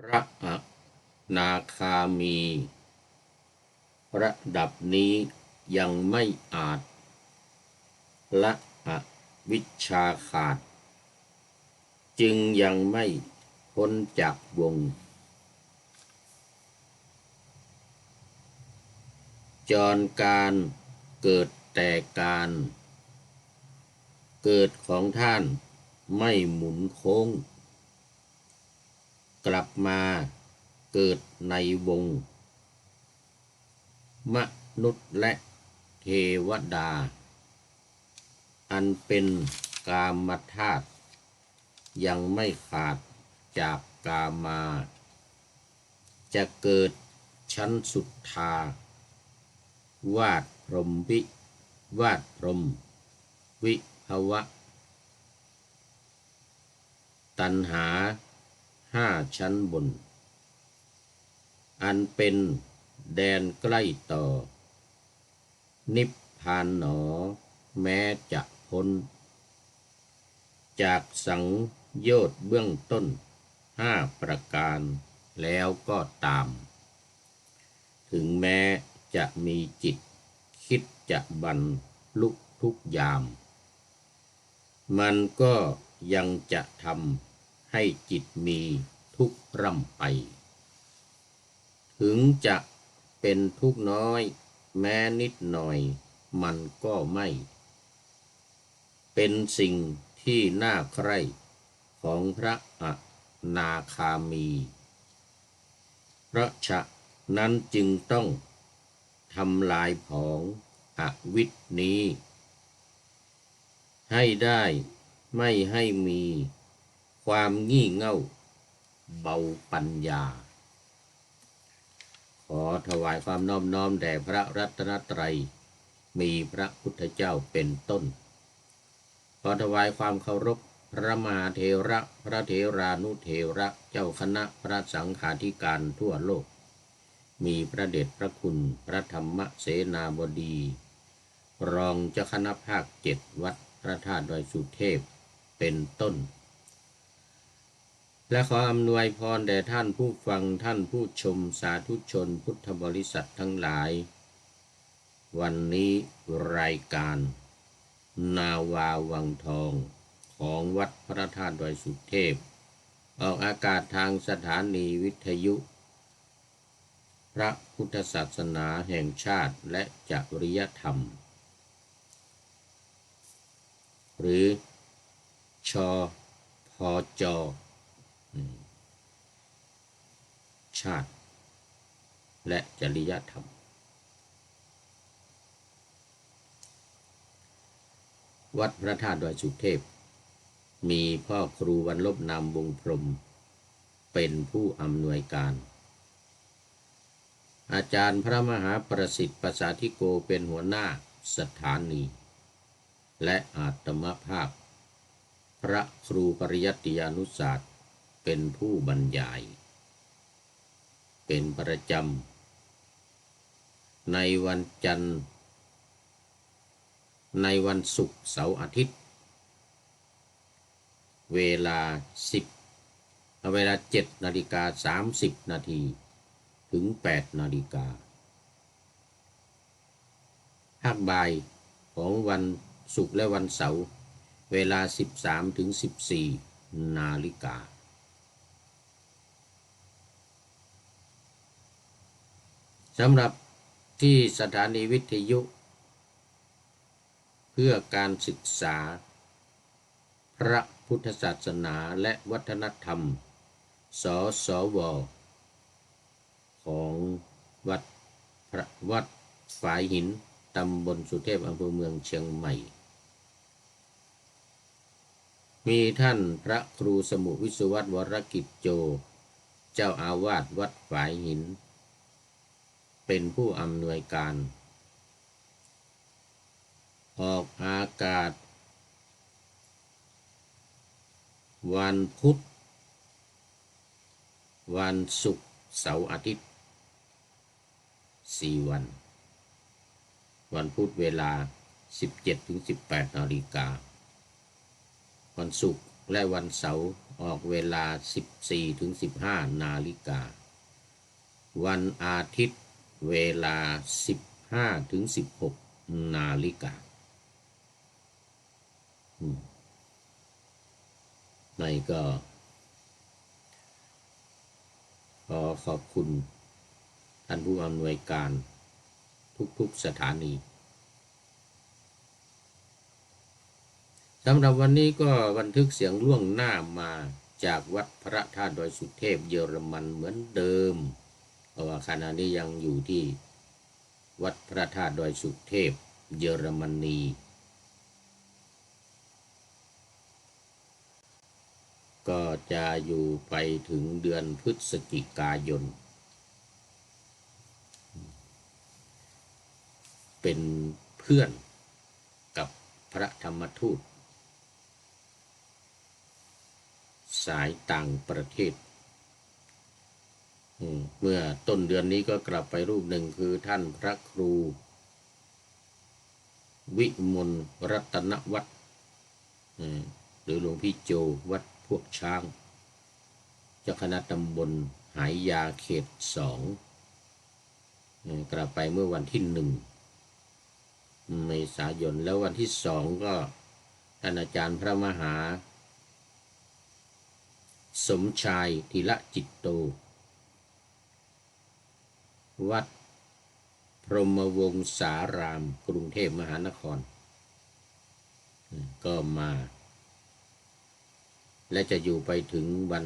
พระอนาคามีระดับนี้ยังไม่อาจละอวิชชาขาดจึงยังไม่พ้นจากวงจรการเกิดแต่การเกิดของท่านไม่หมุนโค้งกลับมาเกิดในวงมนุษย์และเทวดาอันเป็นกามธาตุยังไม่ขาดจากกามาจะเกิดชั้นสุทธาวาดพรหมวาดพรหมวิภวะตัณหา5 ชั้นบนอันเป็นแดนใกล้ต่อนิพพานหนอแม้จะพ้นจากสังโยชน์เบื้องต้น5 ประการแล้วก็ตามถึงแม้จะมีจิตคิดจะบรรลุทุกยามมันก็ยังจะทำให้จิตมีทุกข์ร่ำไปถึงจะเป็นทุกข์น้อยแม้นิดหน่อยมันก็ไม่เป็นสิ่งที่น่าใคร่ของพระอนาคามีเพราะฉะนั้นจึงต้องทำลายผองอวิชช์นี้ให้ได้ไม่ให้มีความงี่เง่าเบาปัญญาขอถวายความนอบน้อมแด่พระรัตนตรัยมีพระพุทธเจ้าเป็นต้นขอถวายความเคารพพระมหาเถระพระเถรานุเถระเจ้าคณะพระสังฆาธิการทั่วโลกมีพระเดชพระคุณพระธรรมเสนาบดีรองเจ้าคณะภาค7วัดพระธาตุดอยสุเทพเป็นต้นและขออำนวยพรแด่ท่านผู้ฟังท่านผู้ชมสาธุชนพุทธบริษัททั้งหลายวันนี้รายการนาวาวังทองของวัดพระธาตุดอยสุเทพออกอากาศทางสถานีวิทยุพระพุทธศาสนาแห่งชาติและจริยธรรมหรือชพจชาติและจริยธรรมวัดพระธาตุดอยสุเทพมีพ่อครูวันลบนามวงพรหมเป็นผู้อำนวยการอาจารย์พระมหาประสิทธิ์ประสาธิโกเป็นหัวหน้าสถานีและอาตมภาพพระครูปริยัติยานุศาสตร์เป็นผู้บรรยายเป็นประจำในวันจันทร์ในวันศุกร์เสาร์อาทิตย์เวลา7:30 นาทีถึง8 นาฬิกาภาคบ่ายของวันศุกร์และวันเสาร์เวลา13 ถึง 14 นาฬิกาสำหรับที่สถานีวิทยุเพื่อการศึกษาพระพุทธศาสนาและวัฒนธรรมสสวของวัดฝายหินตำบลสุเทพอำเภอเมืองเชียงใหม่มีท่านพระครูสมุวิสุวัตวรกิจโจเจ้าอาวาสวัดฝายหินเป็นผู้อำนวยการออกอากาศวันพุธวันศุกร์เสาร์อาทิตย์4 วันวันพุธเวลา17 ถึง 18 นาฬิกาวันศุกร์และวันเสาร์ ออกเวลา 14-15 นาฬิกาวันอาทิตย์เวลา 15-16 นาฬิกาในก็ขอขอบคุณท่านผู้อำนวยการทุกๆสถานีสำหรับวันนี้ก็บันทึกเสียงล่วงหน้ามาจากวัดพระธาตุดอยสุเทพเยอรมันเหมือนเดิมเพราะว่าขณะนี้ยังอยู่ที่วัดพระธาตุดอยสุเทพเยอรมนีก็จะอยู่ไปถึงเดือนพฤศจิกายนเป็นเพื่อนกับพระธรรมทูตสายต่างประเทศเมื่อต้นเดือนนี้ก็กลับไปรูปหนึ่งคือท่านพระครูวิมลรัตนวัฒน์หรือหลวงพี่โจวัดพวกช้างเจ้าคณะตำบลหายยาเขต2กลับไปเมื่อวันที่1 เมษายนแล้ววันที่2ก็ท่านอาจารย์พระมหาสมชายธีระจิตโตวัดพรหมวงศารามกรุงเทพมหานครก็มาและจะอยู่ไปถึงวัน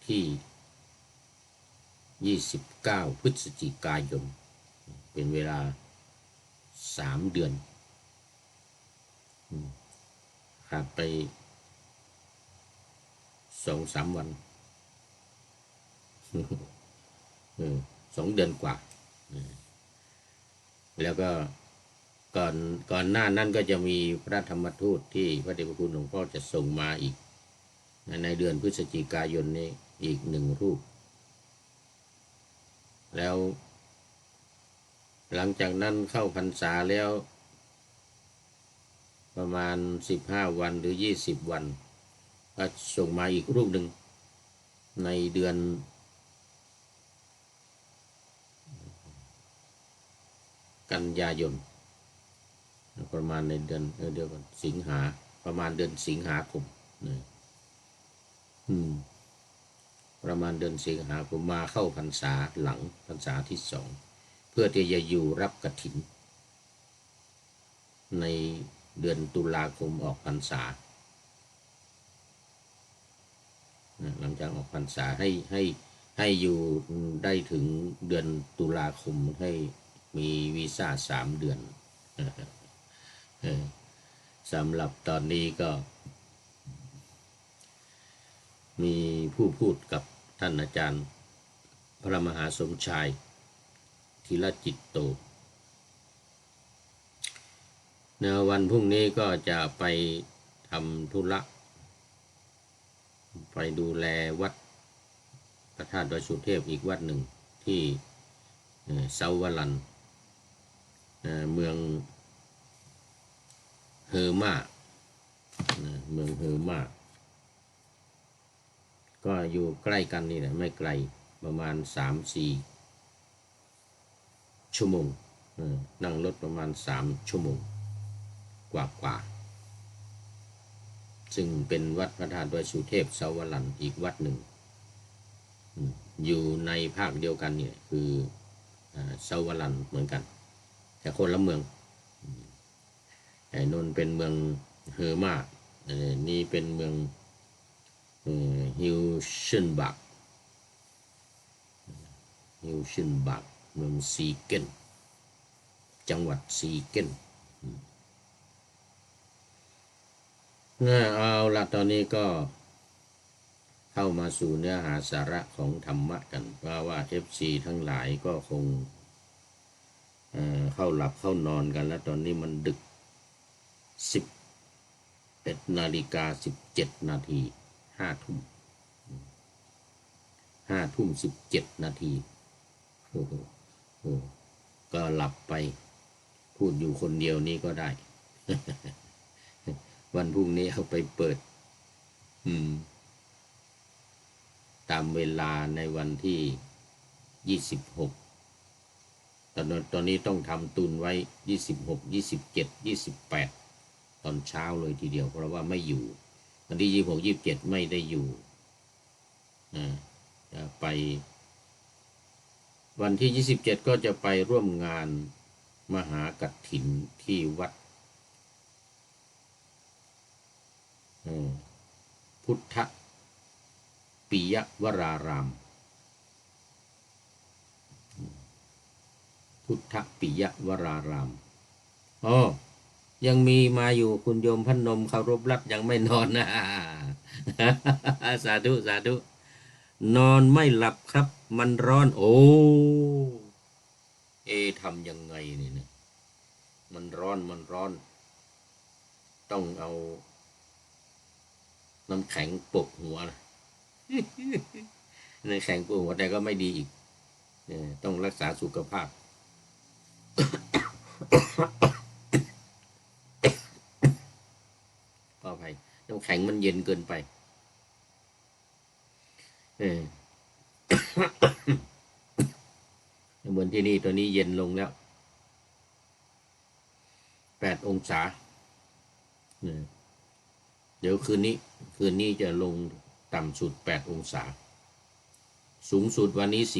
ที่29 พฤศจิกายนเป็นเวลา3 เดือนขาดไป2-3 วัน2 เดือนกว่าแล้วก็ก่อนหน้านั้นก็จะมีพระธรรมทูตที่พระเดชพระคุณหลวงพ่อจะส่งมาอีกในเดือนพฤศจิกายนนี้อีก1 รูปแล้วหลังจากนั้นเข้าพรรษาแล้วประมาณ15 วันหรือ20 วันก็ส่งมาอีกรูปหนึ่งในเดือนกันยายนประมาณในเดือนเดียวกันสิงหาประมาณเดือนสิงหาคมประมาณเดือนสิงหาคมมาเข้าพรรษาหลังพรรษาที่2เพื่อที่จะอยู่รับกฐินในเดือนตุลาคมออกพรรษาหลังจากออกพรรษาให้อยู่ได้ถึงเดือนตุลาคมให้มีวีซ่า3 เดือนสำหรับตอนนี้ก็มีผู้พูดกับท่านอาจารย์พระมหาสมชายธีระจิตโตในวันพรุ่งนี้ก็จะไปทำธุระไปดูแลวัดพระธาตุดอยสุเทพอีกวัดหนึ่งที่เซาวลันเมืองเฮอร์มาก็อยู่ใกล้กันนี่แหละไม่ไกลประมาณ 3-4 ชั่วโมงนั่งรถประมาณ3 ชั่วโมงกว่าซึ่งเป็นวัดพระธาตุดอยสุเทพเซาวลันอีกวัดหนึ่งอยู่ในภาคเดียวกันเนี่ยคือเซาวลันเหมือนกันแต่คนละเมืองไอ้นนเป็นเมืองเฮอร์มานี่เป็นเมืองฮิวชินบักเมืองซีเกนจังหวัดซีเกนเอาละตอนนี้ก็เข้ามาสู่เนื้อหาสาระของธรรมะกันว่า FC ทั้งหลายก็คงเข้าหลับเข้านอนกันแล้วตอนนี้มันดึก11:17 นาที5 ทุ่ม17 นาทีก็หลับไปพูดอยู่คนเดียวนี่ก็ได้ วันพรุ่งนี้เอาไปเปิด ตามเวลาในวันที่26ตอนนี้ต้องทำตุนไว้26 27 28ตอนเช้าเลยทีเดียวเพราะว่าไม่อยู่วันที่26 27ไม่ได้อยู่จะไปวันที่27ก็จะไปร่วมงานมหากฐินที่วัดพุทธปิยวรารามพุทธปิยวรารามยังมีมาอยู่คุณโยมพนมเคารพรักยังไม่นอนนะ สาธุสาธุนอนไม่หลับครับมันร้อนโอ้ทำยังไงนี่นะมันร้อนต้องเอาน้ำแข็งปกหัวนะ น้ำแข็งปกหัวแต่ก็ไม่ดีอีกต้องรักษาสุขภาพ ขออภัยน้ำแข็งมันเย็นเกินไปเหมือนที่นี่ตัวนี้เย็นลงแล้ว8 องศาเดี๋ยวคืนนี้จะลงต่ำสุด8 องศาสูงสุดวันนี้15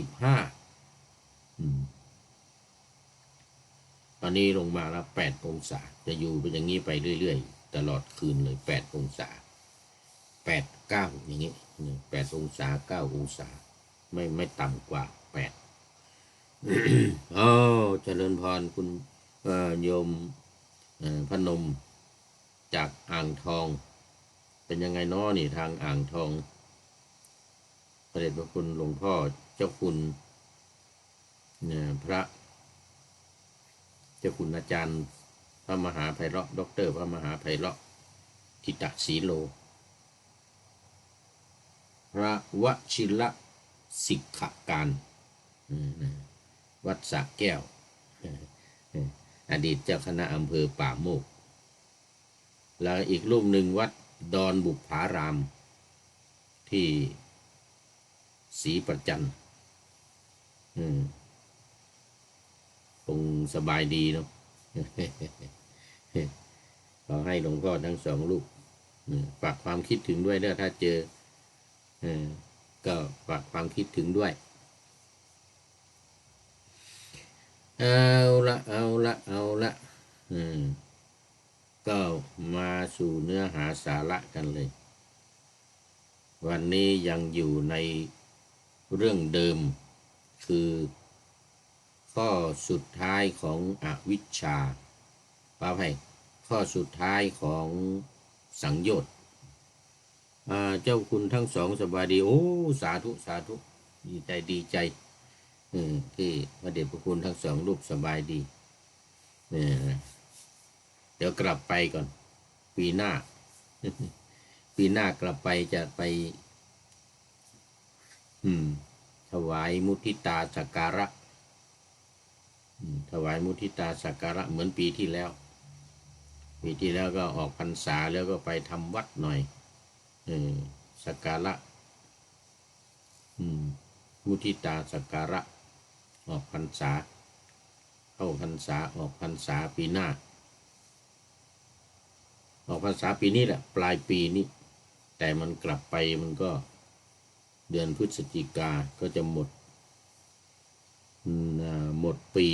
ตอนนี้ลงมาแล้ว8 องศาจะอยู่เป็นอย่างนี้ไปเรื่อยๆตลอดคืนเลย8 องศา8 9อย่างนี้8 องศา9 องศาไม่ต่ำกว่า8เจริญพรคุณโยมพนมจากอ่างทองเป็นยังไงน้อนี่ทางอ่างทองพระเดชพระคุณหลวงพ่อเจ้าคุณพระเจ้าคุณอาจารย์พระมหาไพเราะดร.พระมหาไพเราะทิตศรีโลพระวชิรสิกขการวัดสระแก้วอดีตเจ้าคณะอำเภอป่าโมกแล้วอีกรูปหนึ่งวัดดอนบุพารามที่ศรีประจันคงสบายดีเนาะขอให้หลวงพ่อทั้ง2 รูปฝากความคิดถึงด้วยเด้อถ้าเจอก็ฝากความคิดถึงด้วยเอาละก็มาสู่เนื้อหาสาระกันเลยวันนี้ยังอยู่ในเรื่องเดิมคือข้อสุดท้ายของอวิชชาป้าไพข้อสุดท้ายของสังโยชน์เจ้าคุณทั้ง2สบายดีโอ้สาธุดีใจที่พระเดชพระคุณทั้ง2 รูปสบายดีเดี๋ยวกลับไปก่อนปีหน้ากลับไปจะไปถวายมุทิตาสักการะถวายมุทิตาสักการะเหมือนปีที่แล้วก็ออกพรรษาแล้วก็ไปทำวัดหน่อยสักการะมุทิตาสักการะออกพรรษาเข้าพรรษาออกพรรษาปีหน้าออกพรรษาปีนี้แหละปลายปีนี้แต่มันกลับไปมันก็เดือนพฤศจิกาก็จะหมดปี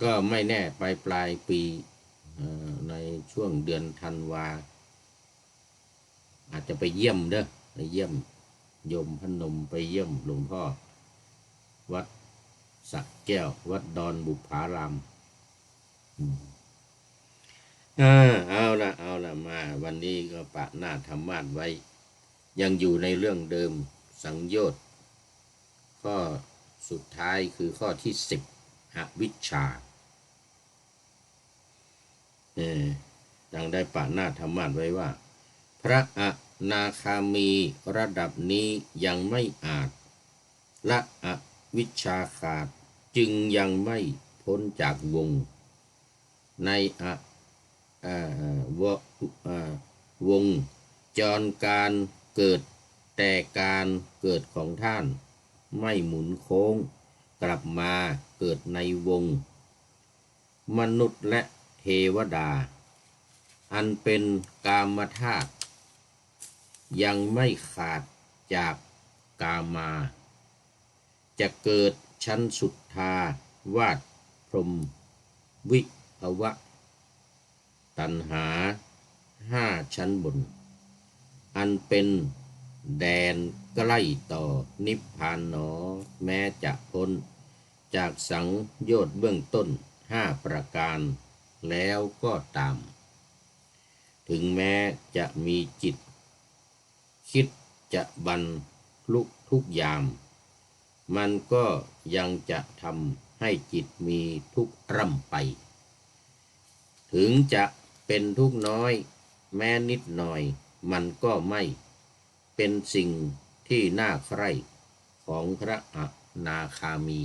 ก็ไม่แน่ปลายปีในช่วงเดือนธันวาอาจจะไปเยี่ยมเด้อไปเยี่ยมโยมพนมไปเยี่ยมหลวงพ่อวัดสระแก้ววัดดอนบุพารามเอาละมาวันนี้ก็ปะหน้าธรรมาสไว้ยังอยู่ในเรื่องเดิมสังโยชน์ข้อสุดท้ายคือข้อที่10อวิชชาดังได้ปะหน้าธรรมาสไว้ว่าพระอนาคามีระดับนี้ยังไม่อาจละอวิชชาขาดจึงยังไม่พ้นจากวงในวงจรการเกิดแ แต่การเกิดของท่านไม่หมุนโค้งกลับมาเกิดในวงมนุษย์และเทวดาอันเป็นกามธาตุยังไม่ขาดจากกามาจะเกิดชั้นสุทธาวาสพรหมวิภวะตัณหา5 ชั้นบนอันเป็นแดนใกล้ต่อนิพพานหนอแม้จะพ้นจากสังโยชน์เบื้องต้น5 ประการแล้วก็ตามถึงแม้จะมีจิตคิดจะบรรลุทุกยามมันก็ยังจะทำให้จิตมีทุกข์ร่ำไปถึงจะเป็นทุกข์น้อยแม้นิดหน่อยมันก็ไม่เป็นสิ่งที่น่าใคร่ของพระอนาคามี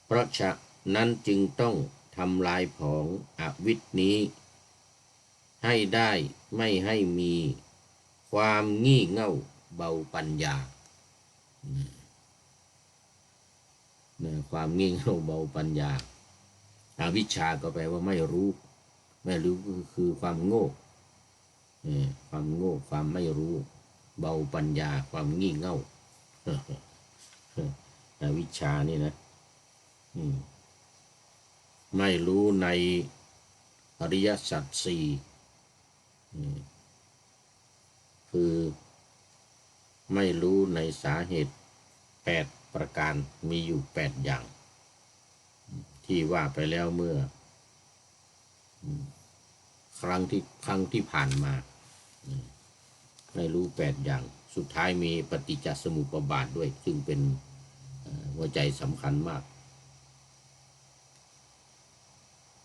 เพราะฉะนั้นจึงต้องทำลายผองอวิชช์นี้ให้ได้ไม่ให้มีความงี่เง่าเบาปัญญาความงี่เง่าเบาปัญญาอวิชชาก็แปลว่าไม่รู้ก็คือความโง่ความโง่ความไม่รู้เบาปัญญาความงี่เง่าอวิชชานี่นะไม่รู้ในอริยสัจสี่คือไม่รู้ในสาเหตุ8 ประการมีอยู่8 อย่างที่ว่าไปแล้วเมื่อครั้งที่ผ่านมาไม่รู้8 อย่างสุดท้ายมีปฏิจจสมุปบาทด้วยซึ่งเป็นหัวใจสำคัญมาก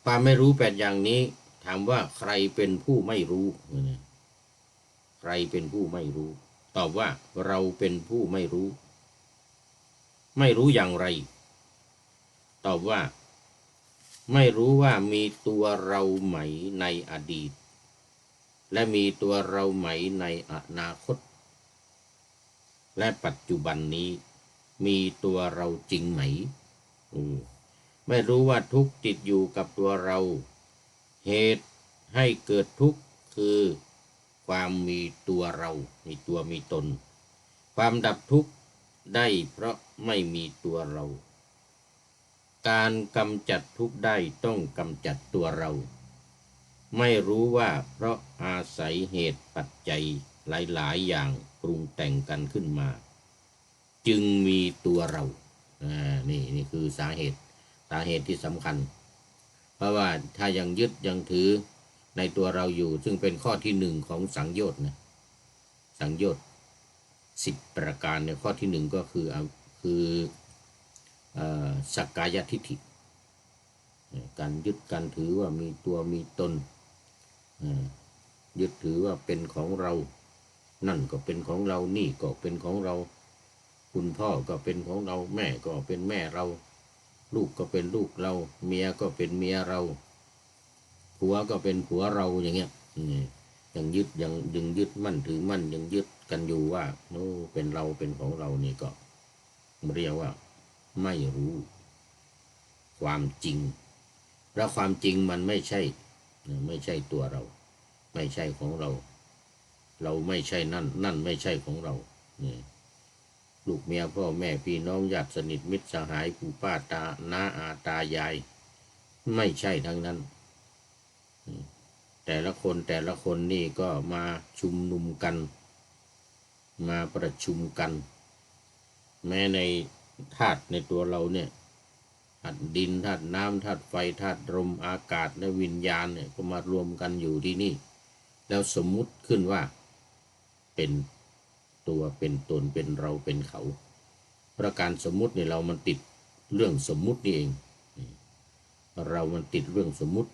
ความไม่รู้8 อย่างนี้ถามว่าใครเป็นผู้ไม่รู้ใครเป็นผู้ไม่รู้ตอบว่าเราเป็นผู้ไม่รู้อย่างไรตอบว่าไม่รู้ว่ามีตัวเราไหมในอดีตและมีตัวเราไหมในอนาคตและปัจจุบันนี้มีตัวเราจริงไหมไม่รู้ว่าทุกข์ติดอยู่กับตัวเราเหตุให้เกิดทุกข์คือความมีตัวเรามีตัวมีตนความดับทุกข์ได้เพราะไม่มีตัวเราการกำจัดทุกข์ได้ต้องกำจัดตัวเราไม่รู้ว่าเพราะอาศัยเหตุปัจจัยหลายๆอย่างปรุงแต่งกันขึ้นมาจึงมีตัวเรานี่คือสาเหตุที่สำคัญเพราะว่าถ้ายังยึดยังถือในตัวเราอยู่ซึ่งเป็นข้อที่1ของสังโยชน์นะสังโยชน์10 ประการในข้อที่1ก็คือสักกายทิฏฐิการยึดการถือว่ามีตัวมีตนยึดถือว่าเป็นของเรานั่นก็เป็นของเรานี่ก็เป็นของเราคุณพ่อก็เป็นของเราแม่ก็เป็นแม่เราลูกก็เป็นลูกเราเมียก็เป็นเมียเราผัวก็เป็นผัวเราอย่างเงี้ยยังยึดมั่นถือมั่นยังยึดกันอยู่ว่าโน้เป็นเราเป็นของเรานี่ก็เรียกว่าไม่รู้ความจริงและความจริงมันไม่ใช่ตัวเราไม่ใช่ของเราเราไม่ใช่นั่นไม่ใช่ของเราลูกเมียพ่อแม่พี่น้องญาติสนิทมิตรสหายปู่ป้าตาน้าอาตายายไม่ใช่ทั้งนั้นแต่ละคนนี่ก็มาชุมนุมกันมาประชุมกันแม้ในธาตุในตัวเราเนี่ยธาตุดินธาตุน้ำธาตุไฟธาตุลมอากาศและวิญญาณเนี่ยก็มารวมกันอยู่ที่นี่แล้วสมมุติขึ้นว่าเป็นตัวเป็นตนเป็นเราเป็นเขาประการสมมุติเนี่ยเรามันติดเรื่องสมมุตินี่เองเรามันติดเรื่องสมมุติ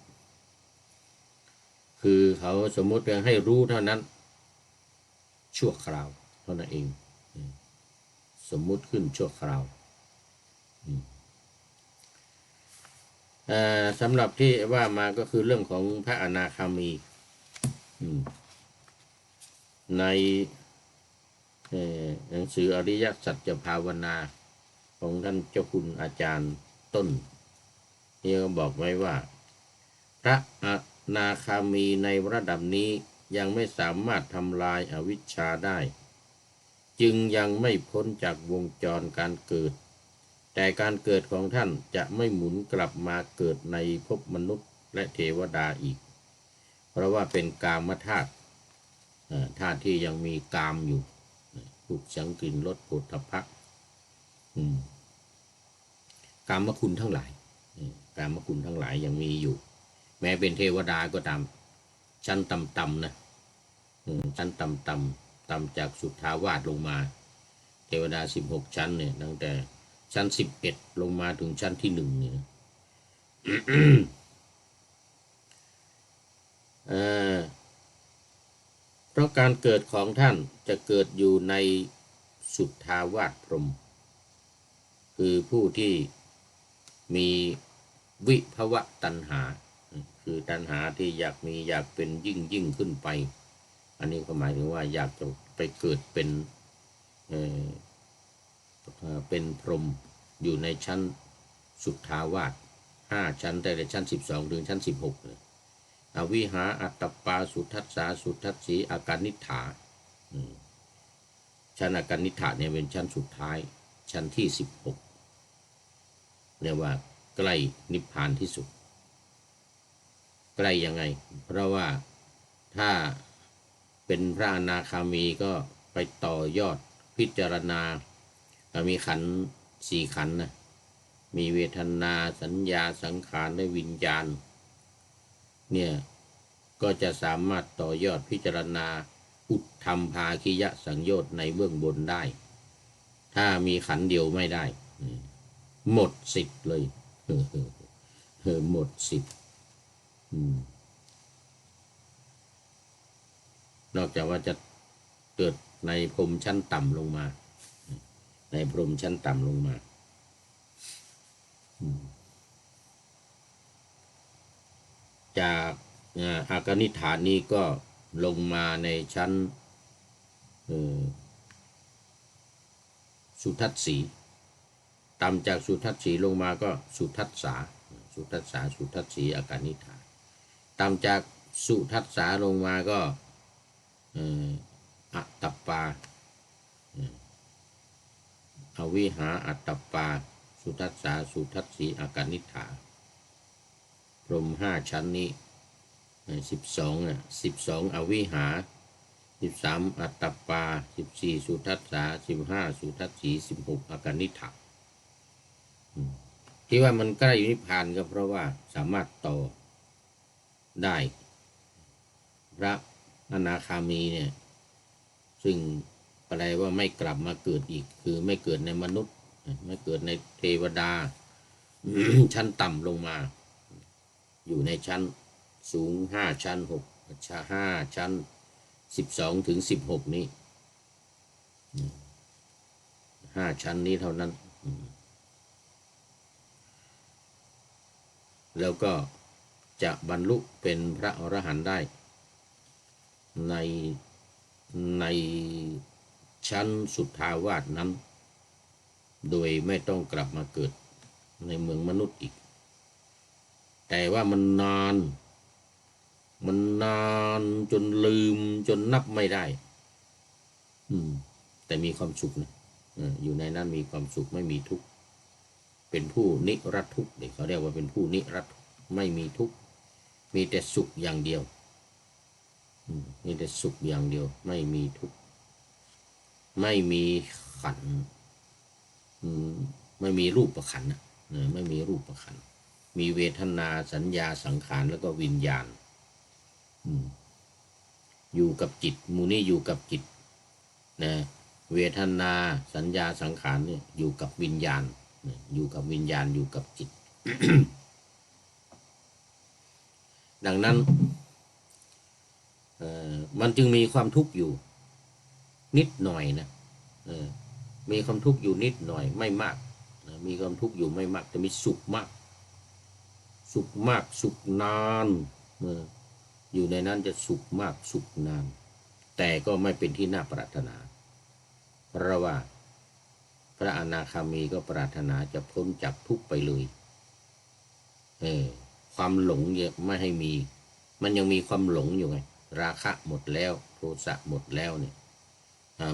คือเขาสมมุติเพียงให้รู้เท่านั้นชั่วคราวเท่านั้นเองสมมุติขึ้นชั่วคราวสำหรับที่ว่ามาก็คือเรื่องของพระอนาคามีใน หนังสืออริยสัจภาวนาของท่านเจ้าคุณอาจารย์ต้นนี่ก็บอกไว้ว่าพระอนาคามีในระดับนี้ยังไม่สามารถทำลายอวิชชาได้จึงยังไม่พ้นจากวงจรการเกิดแต่การเกิดของท่านจะไม่หมุนกลับมาเกิดในภพมนุษย์และเทวดาอีกเพราะว่าเป็นกามธาตุธาตุที่ยังมีกามอยู่รูปเสียงกลิ่นรสโผฏฐัพพะกามคุณทั้งหลายกามคุณทั้งหลายยังมีอยู่แม้เป็นเทวดาก็ตามชั้นต่ำๆนะชั้นต่ำจากสุทธาวาสลงมาเทวดา16ชั้นเนี่ยตั้งแต่ชั้น11ลงมาถึงชั้นที่1เนี่ย เพราะการเกิดของท่านจะเกิดอยู่ในสุทธาวาสพรหมคือผู้ที่มีวิภวตัณหาคือตัณหาที่อยากมีอยากเป็นยิ่งขึ้นไปอันนี้ก็หมายถึงว่าอยากจะไปเกิดเป็นพรหมอยู่ในชั้นสุทธาวาส5ชั้นแต่ในชั้น12ถึงชั้น16เลยอวิหาอัตตปาสุทัสสาสุทัสสีอาการนิฐาชั้นอาการนิฐาเนี่ยเป็นชั้นสุดท้ายชั้นที่16เรียกว่าใกล้นิพพานที่สุดใกล้ยังไงเพราะว่าถ้าเป็นพระอนาคามีก็ไปต่อยอดพิจารณามีขันธ์4ขันธ์นะมีเวทนาสัญญาสังขารและวิญญาณเนี่ยก็จะสามารถต่อยอดพิจารณาอุทธัมภาคิยสังโยชน์ในเบื้องบนได้ถ้ามีขันธ์เดียวไม่ได้หมดสิทธิ์เลยหมดสิทธิ์นอกจากว่าจะเกิดในพรหมชั้นต่ำลงมาในพรหมชั้นต่ำลงมาจากอากนิฐานนี้ก็ลงมาในชั้นสุทัสสีต่ำจากสุทัสสีลงมาก็สุทัสสาสุทัสสีอากนิฐานต่ำจากสุทัสสาลงมาก็อัตตปาอวิหาอัตตปาสุทัสสาสุทัสสีอากนิฐาพรหม5ชั้นนี้12อวิหา13อัตตปา14สุทัสสา15สุทัสสี16อากนิฐาที่ว่ามันใกล้นิพพานก็เพราะว่าสามารถต่อได้พระอนาคามีเนี่ยซึ่งแปลว่าไม่กลับมาเกิดอีกคือไม่เกิดในมนุษย์ไม่เกิดในเทวดา ชั้นต่ำลงมาอยู่ในชั้นสูง5ชั้น5ชั้น12ถึง16นี้5ชั้นนี้เท่านั้นแล้วก็จะบรรลุเป็นพระอรหันต์ได้ในชั้นสุทธาวาสนั้นโดยไม่ต้องกลับมาเกิดในเมืองมนุษย์อีกแต่ว่ามันนานจนลืมจนนับไม่ได้แต่มีความสุขนะอยู่ในนั้นมีความสุขไม่มีทุกข์เป็นผู้นิรัตทุกข์เขาเรียกว่าเป็นผู้นิรัตไม่มีทุกข์มีแต่สุขอย่างเดียวมีแต่สุขอย่างเดียวไม่มีทุกข์ไม่มีขันธ์ไม่มีรูปประขันธ์ไม่มีรูปประขันธ์มีเวทนาสัญญาสังขารแล้วก็วิญญาณอยู่กับจิตมูนี่อยู่กับจิตนะเวทนาสัญญาสังขารเนี่ยอยู่กับวิญญาณอยู่กับวิญญาณอยู่กับจิต ดังนั้นมันจึงมีความทุกข์อยู่นิดหน่อยนะมีความทุกข์อยู่นิดหน่อยไม่มากมีความทุกข์อยู่ไม่มากแต่มีสุขมากสุขนานอยู่ในนั้นจะสุขมากสุขนานแต่ก็ไม่เป็นที่น่าปรารถนา เพราะว่าพระอนาคามีก็ปรารถนาจะพ้นจากทุกข์ไปเลยความหลงเนี่ยไม่ให้มีมันยังมีความหลงอยู่ไงราคะหมดแล้วโทสะหมดแล้วเนี่ย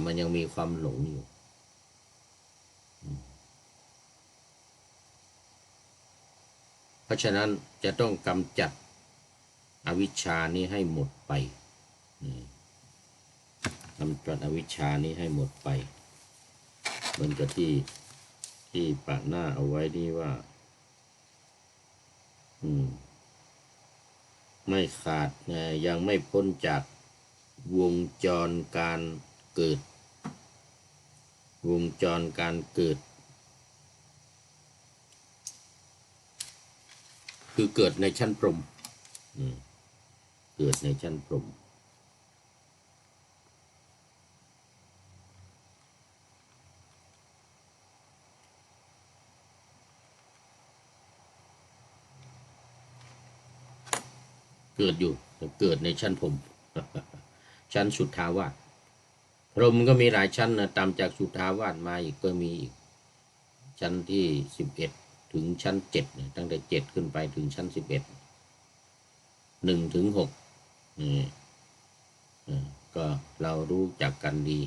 มันยังมีความหลงอยู่เพราะฉะนั้นจะต้องกำจัดอวิชชานี้ให้หมดไปกำจัดอวิชชานี้ให้หมดไปเหมือนกับที่ปะหน้าเอาไว้นี่ว่าไม่ขาดยังไม่พ้นจากวงจรการเกิดวงจรการเกิดคือเกิดในชั้นพรหมเกิดในชั้นพรหมเกิดอยู่เกิดในชั้นพรหมชั้นสุทธาวาสพรหมก็มีหลายชั้นนะตามจากสุทธาวาสมาอีกก็มีอีกชั้นที่11ถึงชั้น7ตั้งแต่7ขึ้นไปถึงชั้น11 1 ถึง 6ก็เรารู้จักกันดี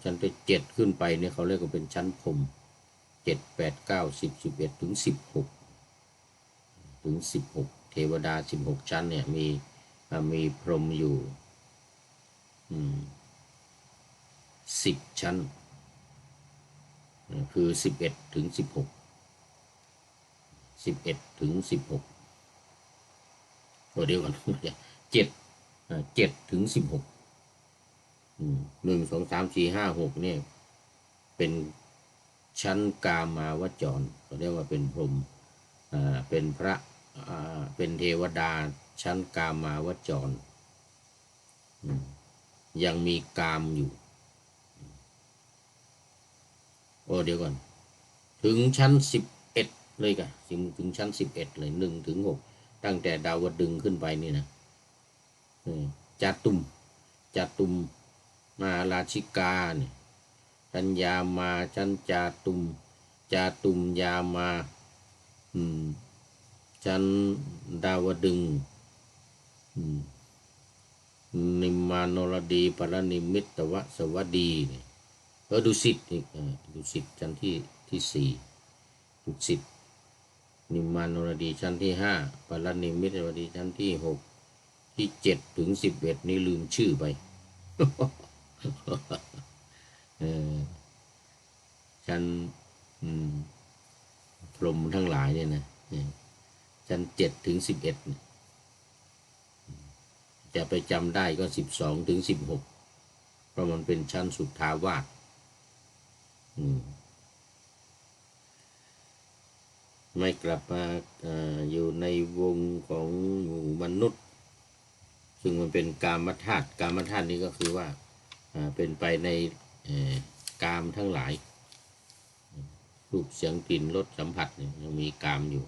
ชั้นที่7ขึ้นไปเนี่ยเขาเรียกว่าเป็นชั้นพรหม7 8 9 10 11ถึง16เทวดา16ชั้นเนี่ยมีพรหมอยู่10ชั้นคือ11ถึง16 11ถึง16เดี๋ยวก่อน7ถึง16 1 2 3 4 5 6เนี่ยเป็นชั้นกามาวจรเขาเรียกว่าเป็นพรหมเป็นพระเป็นเทวดาชั้นกามาวจรยังมีกามอยู่เดี๋ยวก่อนถึงชั้น11เลยกะถึงชั้น11เลย1 ถึง 6ตั้งแต่ดาวดึงส์ขึ้นไปนี่นะจาตุมมาราชิกาเนี่ยชั้นยามาชั้นจาตุมยามาชั้นดาวดึงส์นิมมานรดีปรนิมิตวสวัสดีดุสิตอีกดุสิตชั้นที่4ดุสิตนิมมานรดีชั้นที่5ปรนิมิตวสวัสดีชั้นที่6ที่7ถึง11นี่ลืมชื่อไปชั้นพรหมทั้งหลายเนี่ยนะชั้น7ถึง11จะไปจำได้ก็12ถึง16เพราะมันเป็นชั้นสุทธาวาสไม่กลับมาอยู่ในวงของหมู่มนุษย์ซึ่งมันเป็นกามธาตุนี้ก็คือว่าเป็นไปในกามทั้งหลายรูปเสียงกลิ่นรสสัมผัสเนี่ยยังมีกามอยู่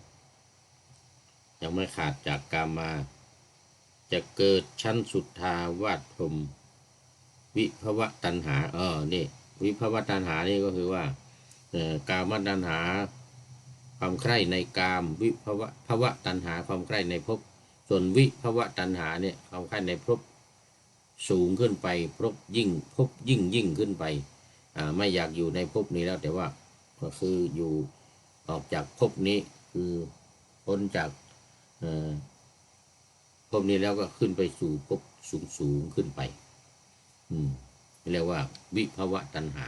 ยังไม่ขาดจากกามมาจะเกิดชั้นสุทธาวาสพรหมวิภวตัณหานี่วิภวตัณหานี่ก็คือว่ากามตัณหาความใคร่ในกามวิภวตัณหาความใคร่ในภพส่วนวิภวตัณหาเนี่ยความใคร่ในภพสูงขึ้นไปภพยิ่งขึ้นไปไม่อยากอยู่ในภพนี้แล้วแต่ว่าก็คืออยู่ออกจากภพนี้คือพ้นจากภพนี้แล้วก็ขึ้นไปสู่ภพสูงขึ้นไปเรียกว่าวิภวตัณหา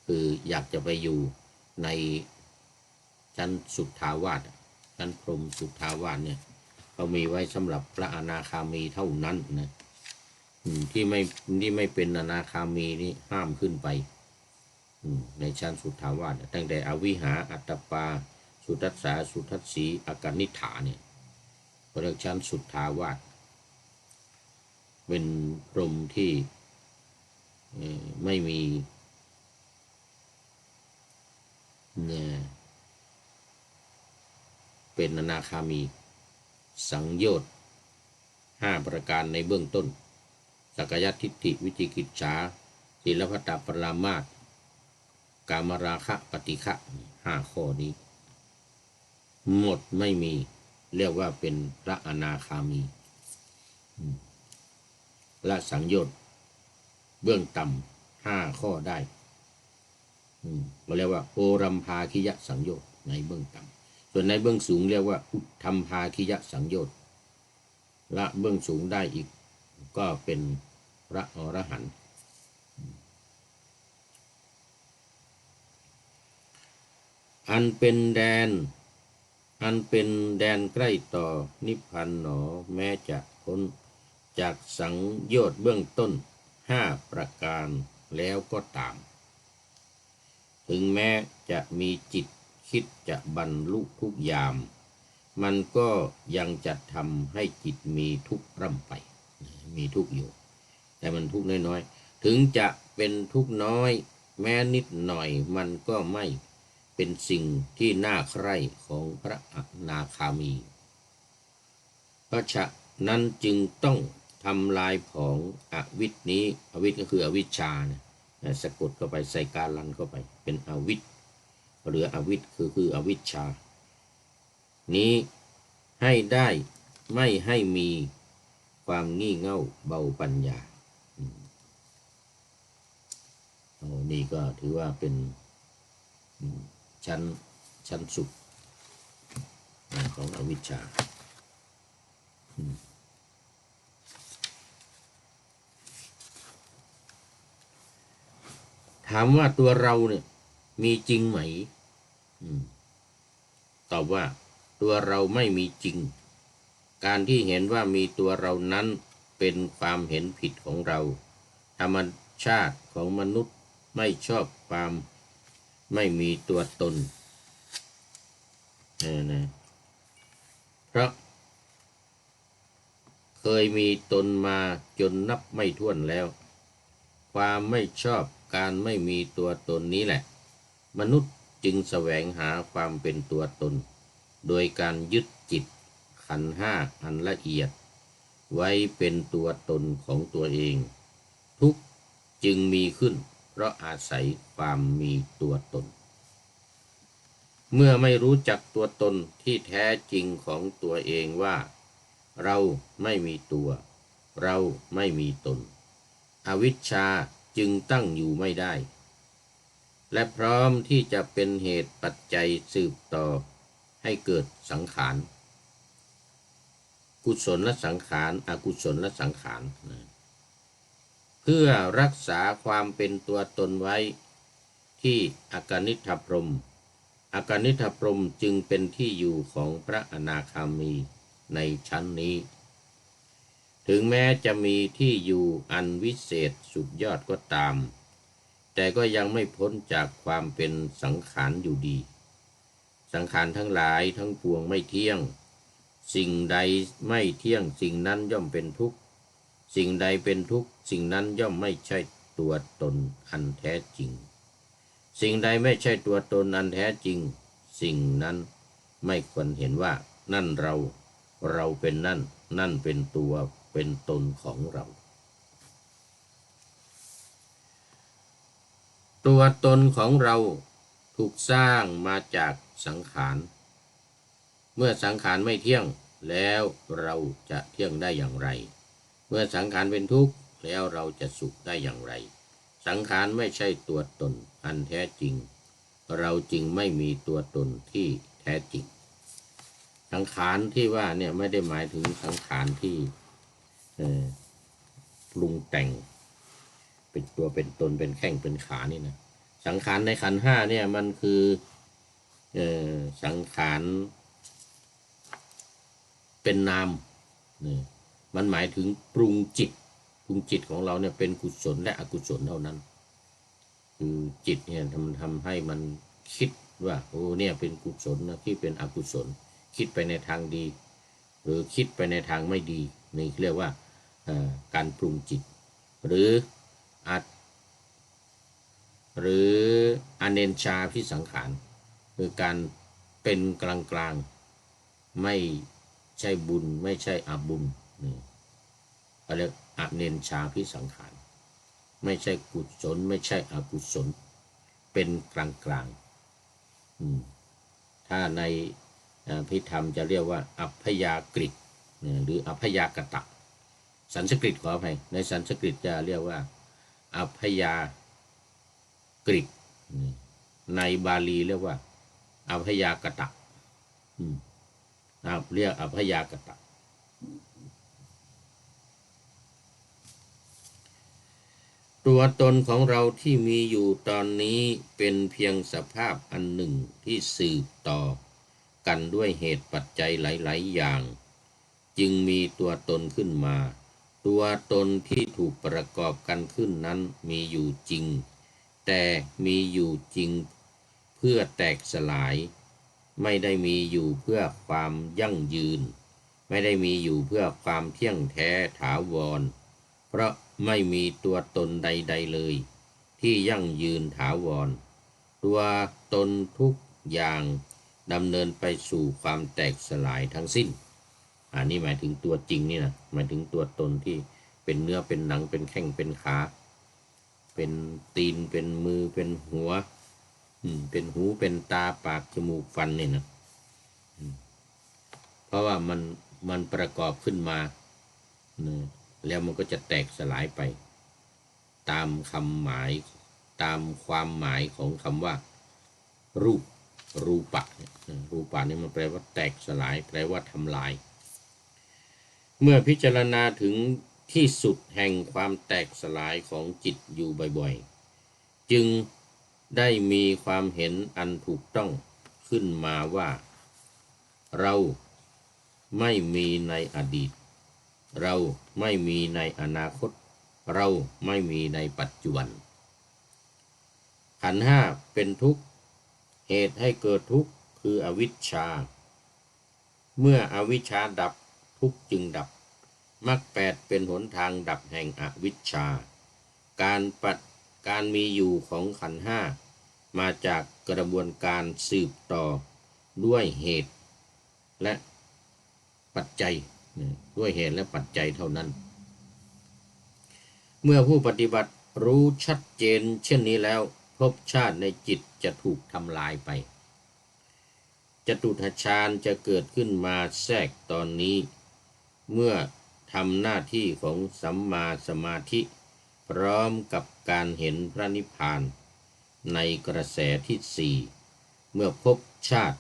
คืออยากจะไปอยู่ในชั้นสุทธาวาสชั้นพรหมสุทธาวาสเนี่ยเขามีไว้สำหรับพระอนาคามีเท่านั้นนะที่ไม่เป็นอนาคามีนี่ห้ามขึ้นไปในชั้นสุทธาวาสตั้งแต่อวิหาอัตตปาสุทัสสาสุทัสสีอากนิฐาเนี่ยเรียกชั้นสุทธาวาสเป็นพรหมที่ไม่มีเป็นอนาคามีสังโยชน์5ประการในเบื้องต้นสักกายทิฏฐิวิจิกิจฉา ศีลพัตตปรามาสกามราคะปฏิฆะ5 ข้อนี้หมดไม่มีเรียกว่าเป็นพระอนาคามีละสังโยชน์เบื้องต่ำ5 ข้อได้เราเรียกว่าโอรัมภาคิยะสังโยชน์ในเบื้องต่ำส่วนในเบื้องสูงเรียกว่าอุทธัมภาคิยะสังโยชน์ละเบื้องสูงได้อีกก็เป็นพระอรหันต์อันเป็นแดนใกล้ต่อนิพพานหนอแม้จะพ้นจากสังโยชน์เบื้องต้น5 ประการแล้วก็ตามถึงแม้จะมีจิตคิดจะบรรลุทุกยามมันก็ยังจะทำให้จิตมีทุกข์ร่ำไปมีทุกข์อยู่แต่มันทุกข์น้อยๆถึงจะเป็นทุกข์น้อยแม้นิดหน่อยมันก็ไม่เป็นสิ่งที่น่าใคร่ของพระอนาคามีเพราะฉะนั้นจึงต้องทำลายผองอวิชนี้อวิชก็คืออวิชชาเนี่ยสะกดเข้าไปใส่การลันเข้าไปเป็นอวิชหรืออวิชคืออวิชชานี้ให้ได้ไม่ให้มีความงี่เง่าเบาปัญญานี่ก็ถือว่าเป็นชั้นสุดของอวิชชาถามว่าตัวเราเนี่ยมีจริงไหมตอบว่าตัวเราไม่มีจริงการที่เห็นว่ามีตัวเรานั้นเป็นความเห็นผิดของเราธรรมชาติของมนุษย์ไม่ชอบความไม่มีตัวตนเพราะเคยมีตนมาจนนับไม่ถ้วนแล้วความไม่ชอบการไม่มีตัวตนนี้แหละมนุษย์จึงแสวงหาความเป็นตัวตนโดยการยึดจิตขันธ์5อันละเอียดไว้เป็นตัวตนของตัวเองทุกข์จึงมีขึ้นเพราะอาศัยความมีตัวตนเมื่อไม่รู้จักตัวตนที่แท้จริงของตัวเองว่าเราไม่มีตัวเราไม่มีตนอวิชชาจึงตั้งอยู่ไม่ได้และพร้อมที่จะเป็นเหตุปัจจัยสืบต่อให้เกิดสังขารกุศลและสังขารอกุศลและสังขารเพื่อรักษาความเป็นตัวตนไว้ที่อกนิฏฐพรหมอกนิฏฐพรหมจึงเป็นที่อยู่ของพระอนาคามีในชั้นนี้ถึงแม้จะมีที่อยู่อันวิเศษสุดยอดก็ตามแต่ก็ยังไม่พ้นจากความเป็นสังขารอยู่ดีสังขารทั้งหลายทั้งปวงไม่เที่ยงสิ่งใดไม่เที่ยงสิ่งนั้นย่อมเป็นทุกข์สิ่งใดเป็นทุกข์สิ่งนั้นย่อมไม่ใช่ตัวตนอันแท้จริงสิ่งใดไม่ใช่ตัวตนอันแท้จริงสิ่งนั้นไม่ควรเห็นว่านั่นเราเป็นนั่นเป็นตัวเป็นตนของเราตัวตนของเราถูกสร้างมาจากสังขารเมื่อสังขารไม่เที่ยงแล้วเราจะเที่ยงได้อย่างไรเมื่อสังขารเป็นทุกข์แล้วเราจะสุขได้อย่างไรสังขารไม่ใช่ตัวตนอันแท้จริงเราจึงไม่มีตัวตนที่แท้จริงสังขารที่ว่าเนี่ยไม่ได้หมายถึงสังขารที่ปรุงแต่งเป็นตัวเป็นตนเป็นแข้งเป็นขานี่นะสังขารในขันธ์5เนี่ยมันคือสังขารเป็นนามมันหมายถึงปรุงจิตของเราเนี่ยเป็นกุศลและอกุศลเท่านั้นคือจิตเนี่ยมันทำให้มันคิดว่าโอ้เนี่ยเป็นกุศลนะที่เป็นอกุศลคิดไปในทางดีหรือคิดไปในทางไม่ดีนี่เรียกว่าการปรุงจิตหรืออเนนชาพิสังขารคือการเป็นกลางไม่ใช่บุญไม่ใช่อบุญนี่เรียกอเนนชาพิสังขาร ไม่ใช่กุศลไม่ใช่อกุศลเป็นกลางถ้าในพิธรรมจะเรียกว่าอัพยากฤิหรืออัพยากตะสันสกฤตขออภัยในสันสกฤตจะเรียกว่าอัพยากฤิในบาลีเรียกว่าอัพยากตะเรียกอัพยากตะตัวตนของเราที่มีอยู่ตอนนี้เป็นเพียงสภาพอันหนึ่งที่สืบต่อกันด้วยเหตุปัจจัยหลายๆอย่างจึงมีตัวตนขึ้นมาตัวตนที่ถูกประกอบกันขึ้นนั้นมีอยู่จริงแต่มีอยู่จริงเพื่อแตกสลายไม่ได้มีอยู่เพื่อความยั่งยืนไม่ได้มีอยู่เพื่อความเที่ยงแท้ถาวรเพราะไม่มีตัวตนใดๆเลยที่ยั่งยืนถาวรตัวตนทุกอย่างดำเนินไปสู่ความแตกสลายทั้งสิ้นอันนี้หมายถึงตัวจริงนี่นะหมายถึงตัวตนที่เป็นเนื้อเป็นหนังเป็นแข้งเป็นขาเป็นตีนเป็นมือเป็นหัวเป็นหูเป็นตาปากจมูกฟันนี่นะเพราะว่ามันประกอบขึ้นมาแล้วมันก็จะแตกสลายไปตามคำหมายตามความหมายของคำว่ารูปะรูปะนี่มันแปลว่าแตกสลายแปลว่าทำลายเมื่อพิจารณาถึงที่สุดแห่งความแตกสลายของจิตอยู่บ่อยๆจึงได้มีความเห็นอันถูกต้องขึ้นมาว่าเราไม่มีในอดีตเราไม่มีในอนาคตเราไม่มีในปัจจุบันขันธ์ห้าเป็นทุกข์เหตุให้เกิดทุกข์คืออวิชชาเมื่ออวิชชาดับทุกข์จึงดับมรรคแปดเป็นหนทางดับแห่งอวิชชาการมีอยู่ของขันธ์ห้ามาจากกระบวนการสืบต่อด้วยเหตุและปัจจัยด้วยเหตุและปัจจัยเท่านั้นเมื่อผู้ปฏิบัติรู้ชัดเจนเช่นนี้แล้วภพชาติในจิตจะถูกทำลายไปจตุทัชฌานจะเกิดขึ้นมาแทรกตอนนี้เมื่อทำหน้าที่ของสัมมาสมาธิพร้อมกับการเห็นพระนิพพานในกระแสที่สี่เมื่อภพชาติ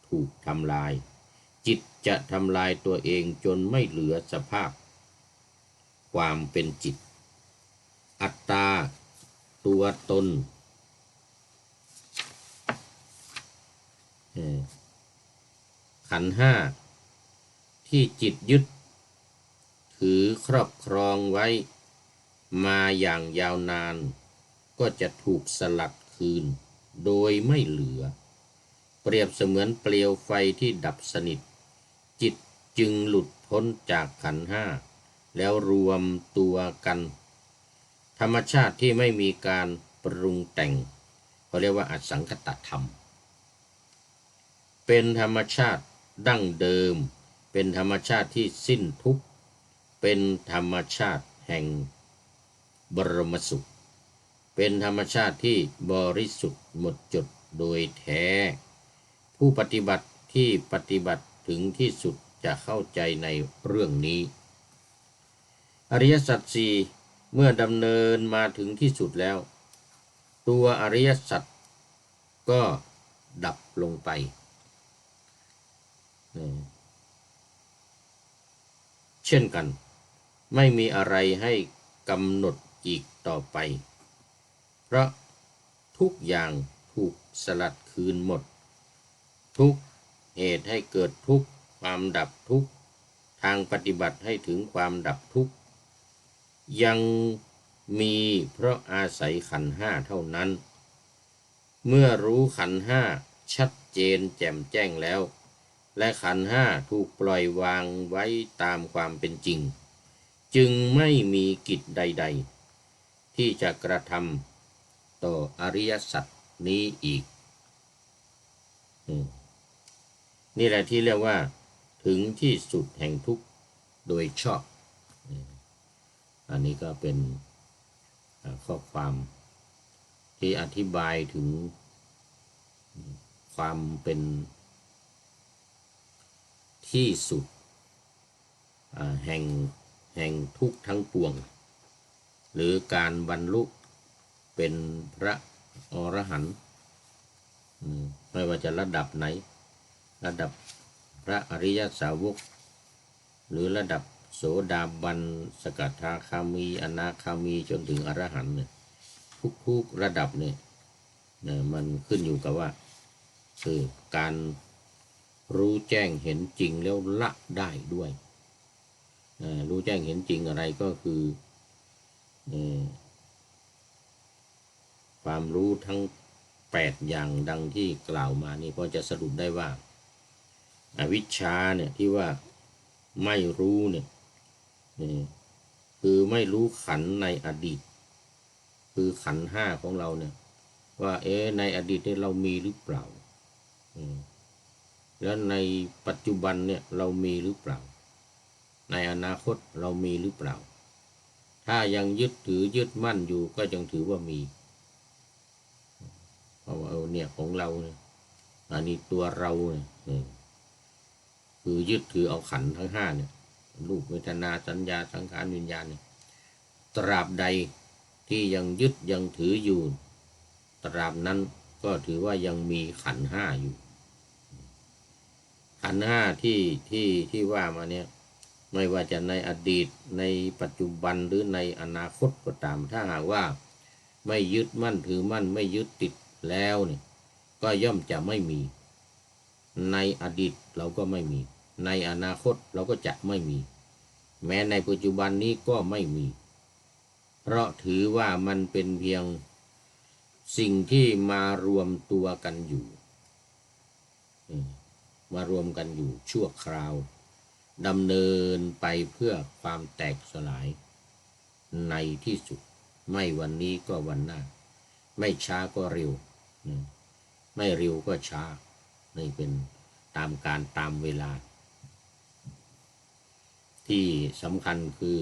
ถูกทำลายจิตจะทำลายตัวเองจนไม่เหลือสภาพความเป็นจิตอัตตาตัวตนขันธ์ห้าที่จิตยึดถือครอบครองไว้มาอย่างยาวนานก็จะถูกสลัดคืนโดยไม่เหลือเปรียบเสมือนเปลวไฟที่ดับสนิทจิตจึงหลุดพ้นจากขันธ์ห้าแล้วรวมตัวกันธรรมชาติที่ไม่มีการปรุงแต่งเขาเรียกว่าอสังคตธรรมเป็นธรรมชาติดั้งเดิมเป็นธรรมชาติที่สิ้นทุกข์เป็นธรรมชาติแห่งบรมสุขเป็นธรรมชาติที่บริสุทธิ์หมดจดโดยแท้ผู้ปฏิบัติที่ปฏิบัติถึงที่สุดจะเข้าใจในเรื่องนี้อริยสัจสี่เมื่อดำเนินมาถึงที่สุดแล้วตัวอริยสัจก็ดับลงไปเช่นกันไม่มีอะไรให้กำหนดอีกต่อไปเพราะทุกอย่างถูกสลัดคืนหมดทุกเหตุให้เกิดทุกข์ความดับทุกข์ทางปฏิบัติให้ถึงความดับทุกข์ยังมีเพราะอาศัยขันธ์ห้าเท่านั้นเมื่อรู้ขันธ์ห้าชัดเจนแจ่มแจ้งแล้วและขันธ์ห้าถูกปล่อยวางไว้ตามความเป็นจริงจึงไม่มีกิจใดๆที่จะกระทำต่ออริยสัจนี้อีกนี่แหละที่เรียกว่าถึงที่สุดแห่งทุกข์โดยชอบอันนี้ก็เป็น ข้อความที่อธิบายถึงความเป็นที่สุดแห่งทุกข์ทั้งปวงหรือการบรรลุเป็นพระอรหันต์ไม่ว่าจะระดับไหนระดับพระอริยสาวกหรือระดับโสดาบันสกทาคามีอนาคามีจนถึงอรหันต์เนี่ยทุกระดับเนี่ยมันขึ้นอยู่กับว่าคือการรู้แจ้งเห็นจริงแล้วละได้ด้วยรู้แจ้งเห็นจริงอะไรก็คือความรู้ทั้ง8อย่างดังที่กล่าวมานี่พอจะสรุปได้ว่าอวิชชาเนี่ยที่ว่าไม่รู้เนี่ยคือไม่รู้ขันธ์ในอดีตคือขันธ์ห้าของเราเนี่ยว่าในอดีตเนี่ยเรามีหรือเปล่าแล้วในปัจจุบันเนี่ยเรามีหรือเปล่าในอนาคตเรามีหรือเปล่าถ้ายังยึดถือยึดมั่นอยู่ก็ยังถือว่ามีเพราะว่าเนี่ยของเราเนี่ยอันนี้ตัวเราเนี่ยคือยึดถือเอาขันธ์ทั้งห้าเนี่ยรูปเวทนาสัญญาสังขารวิญญาณเนี่ยตราบใดที่ยังยึดยังถืออยู่ตราบนั้นก็ถือว่ายังมีขันธ์ห้าอยู่ขันธ์ห้าที่ว่ามาเนี่ยไม่ว่าจะในอดีตในปัจจุบันหรือในอนาคตก็ตามถ้าหากว่าไม่ยึดมั่นถือมั่นไม่ยึดติดแล้วเนี่ยก็ย่อมจะไม่มีในอดีตเราก็ไม่มีในอนาคตเราก็จะไม่มีแม้ในปัจจุบันนี้ก็ไม่มีเพราะถือว่ามันเป็นเพียงสิ่งที่มารวมตัวกันอยู่มารวมกันอยู่ชั่วคราวดำเนินไปเพื่อความแตกสลายในที่สุดไม่วันนี้ก็วันหน้าไม่ช้าก็เร็วไม่เร็วก็ช้านี่เป็นตามการตามเวลาที่สำคัญคือ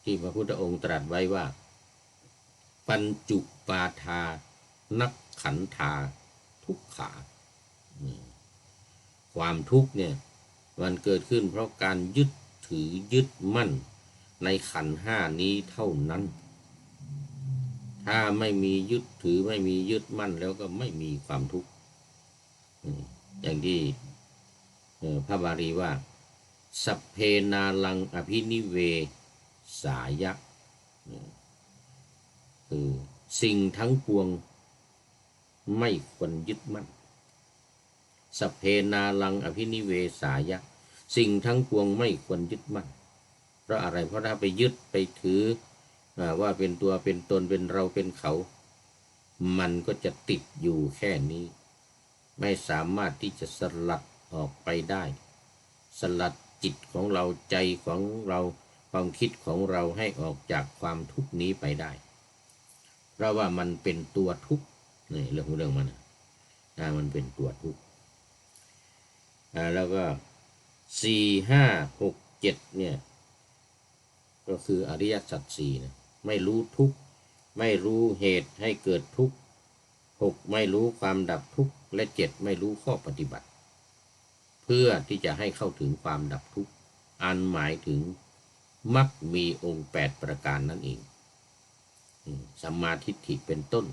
ที่พระพุทธองค์ตรัสไว้ว่าปัญจุปาทานักขันธาทุกขาความทุกข์เนี่ยมันเกิดขึ้นเพราะการยึดถือยึดมั่นในขันธ์ห้านี้เท่านั้นถ้าไม่มียึดถือไม่มียึดมั่นแล้วก็ไม่มีความทุกข์อย่างที่พระบาลีว่าสัพเพนาลังอภินิเวสายะคือสิ่งทั้งปวงไม่ควรยึดมั่นสัพเพนาลังอภินิเวสายะสิ่งทั้งปวงไม่ควรยึดมั่นเพราะอะไรเพราะถ้าไปยึดไปถือว่าเป็นตัวเป็นตนเป็นเราเป็นเขามันก็จะติดอยู่แค่นี้ไม่สามารถที่จะสลัดออกไปได้สลัดจิตของเราใจของเราความคิดของเราให้ออกจากความทุกข์นี้ไปได้เพราะว่ามันเป็นตัวทุกข์นี่เรื่องมันมันเป็นตัวทุกข์แล้วก็4 5 6 7เนี่ยก็คืออริยสัจสี่นะไม่รู้ทุกข์ไม่รู้เหตุให้เกิดทุกข์6ไม่รู้ความดับทุกข์และ7ไม่รู้ข้อปฏิบัติเพื่อที่จะให้เข้าถึงความดับทุกข์อันหมายถึงมรรคมีองค์8ประการนั่นเองสัมมาทิฏฐิเป็นต้น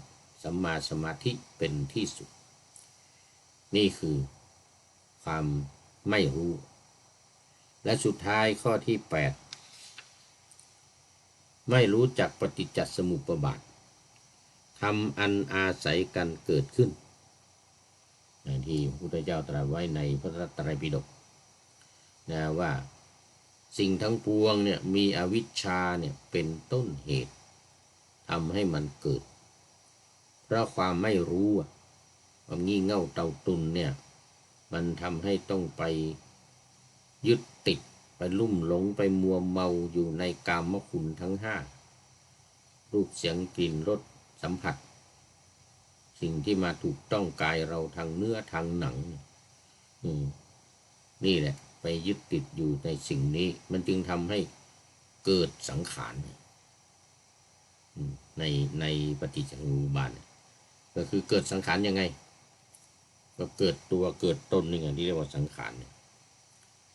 สัมมาสมาธิเป็นที่สุดนี่คือความไม่รู้และสุดท้ายข้อที่8ไม่รู้จักปฏิจจสมุปบาทธรรมอันอาศัยกันเกิดขึ้นอย่างที่พระพุทธเจ้าตรัสไว้ในพระไตรปิฎกนะว่าสิ่งทั้งปวงเนี่ยมีอวิชชาเนี่ยเป็นต้นเหตุทำให้มันเกิดเพราะความไม่รู้ความงี่เง่าเต่าตุนเนี่ยมันทำให้ต้องไปยึดติดไปลุ่มหลงไปมัวเมาอยู่ในกามคุณทั้ง5รูปเสียงกลิ่นรสสัมผัสสิ่งที่มาถูกต้องกายเราทางเนื้อทางหนังนี่แหละไปยึดติดอยู่ในสิ่งนี้มันจึงทำให้เกิดสังขาร ในในปฏิจจสมุปบาทก็คือเกิดสังขารยังไงก็เกิดตัวเกิดตนนี่ไงที่เรียกว่าสังขารเนี่ย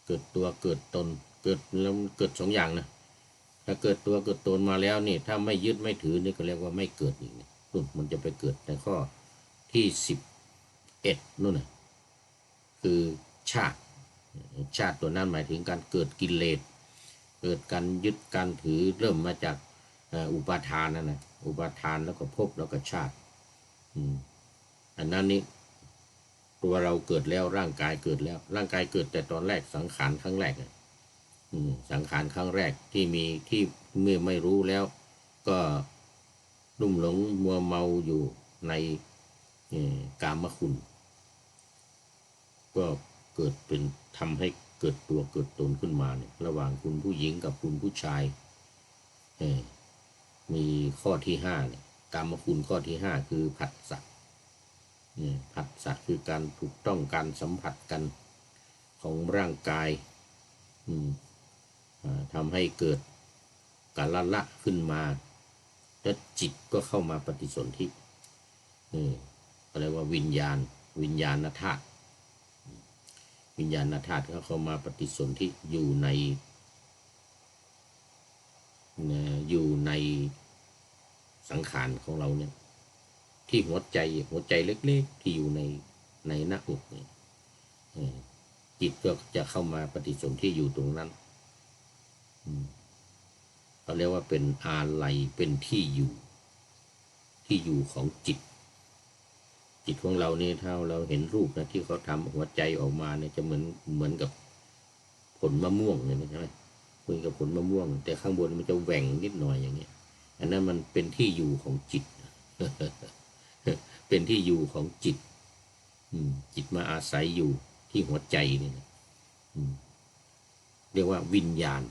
เกิดตัวเกิดตนเกิดแล้วเกิด2 อย่างนะถ้าเกิดตัวเกิดตนมาแล้วนี่ถ้าไม่ยึดไม่ถือนี่ก็เรียกว่าไม่เกิดอีกนะมันจะไปเกิดในข้อที่11นู่นนะคือชาติตัวนั้นหมายถึงการเกิดกิเลสเกิดการยึดการถือเริ่มมาจากอุปาทานนั่นนะอุปาทานแล้วก็ภพแล้วก็ชาติอันนั้นนี่ตัวเราเกิดแล้วร่างกายเกิดแล้วร่างกายเกิดแต่ตอนแรกสังขารครั้งแรกสังขารครั้งแรกที่มีที่เมื่อไม่รู้แล้วก็ลุ่มหลงมัวเมาอยู่ในกามคุณก็เกิดเป็นทำให้เกิดตัวเกิดตนขึ้นมาเนี่ยระหว่างคุณผู้หญิงกับคุณผู้ชายมีข้อที่5เนี่ยกามคุณข้อที่5คือผัสสะผัสสะคือการถูกต้องการสัมผัสกันของร่างกายทำให้เกิดการละขึ้นมาแล้วจิตก็เข้ามาปฏิสนธิก็เรียกว่าวิญญาณธาตุวิญญาณธาตุก็เข้ามาปฏิสนธิอยู่ในสังขารของเราเนี่ยที่หัวใจเล็กๆที่อยู่ในหน้าอกเนี่ยจิตก็จะเข้ามาปฏิสนธิอยู่ตรงนั้นเขาเรียกว่าเป็นอาลัยเป็นที่อยู่ของจิตของเราเนี่ยถ้าเราเห็นรูปนะที่เขาทำหัวใจออกมาเนี่ยจะเหมือนกับผลมะม่วงเนี่ยใช่ไหมเหมือนกับผลมะม่วงแต่ข้างบนมันจะแหว่งนิดหน่อยอย่างเงี้ยอันนั้นมันเป็นที่อยู่ของจิต เป็นที่อยู่ของจิตจิตมาอาศัยอยู่ที่หัวใจนี่นะเรียกว่าวิญญาณ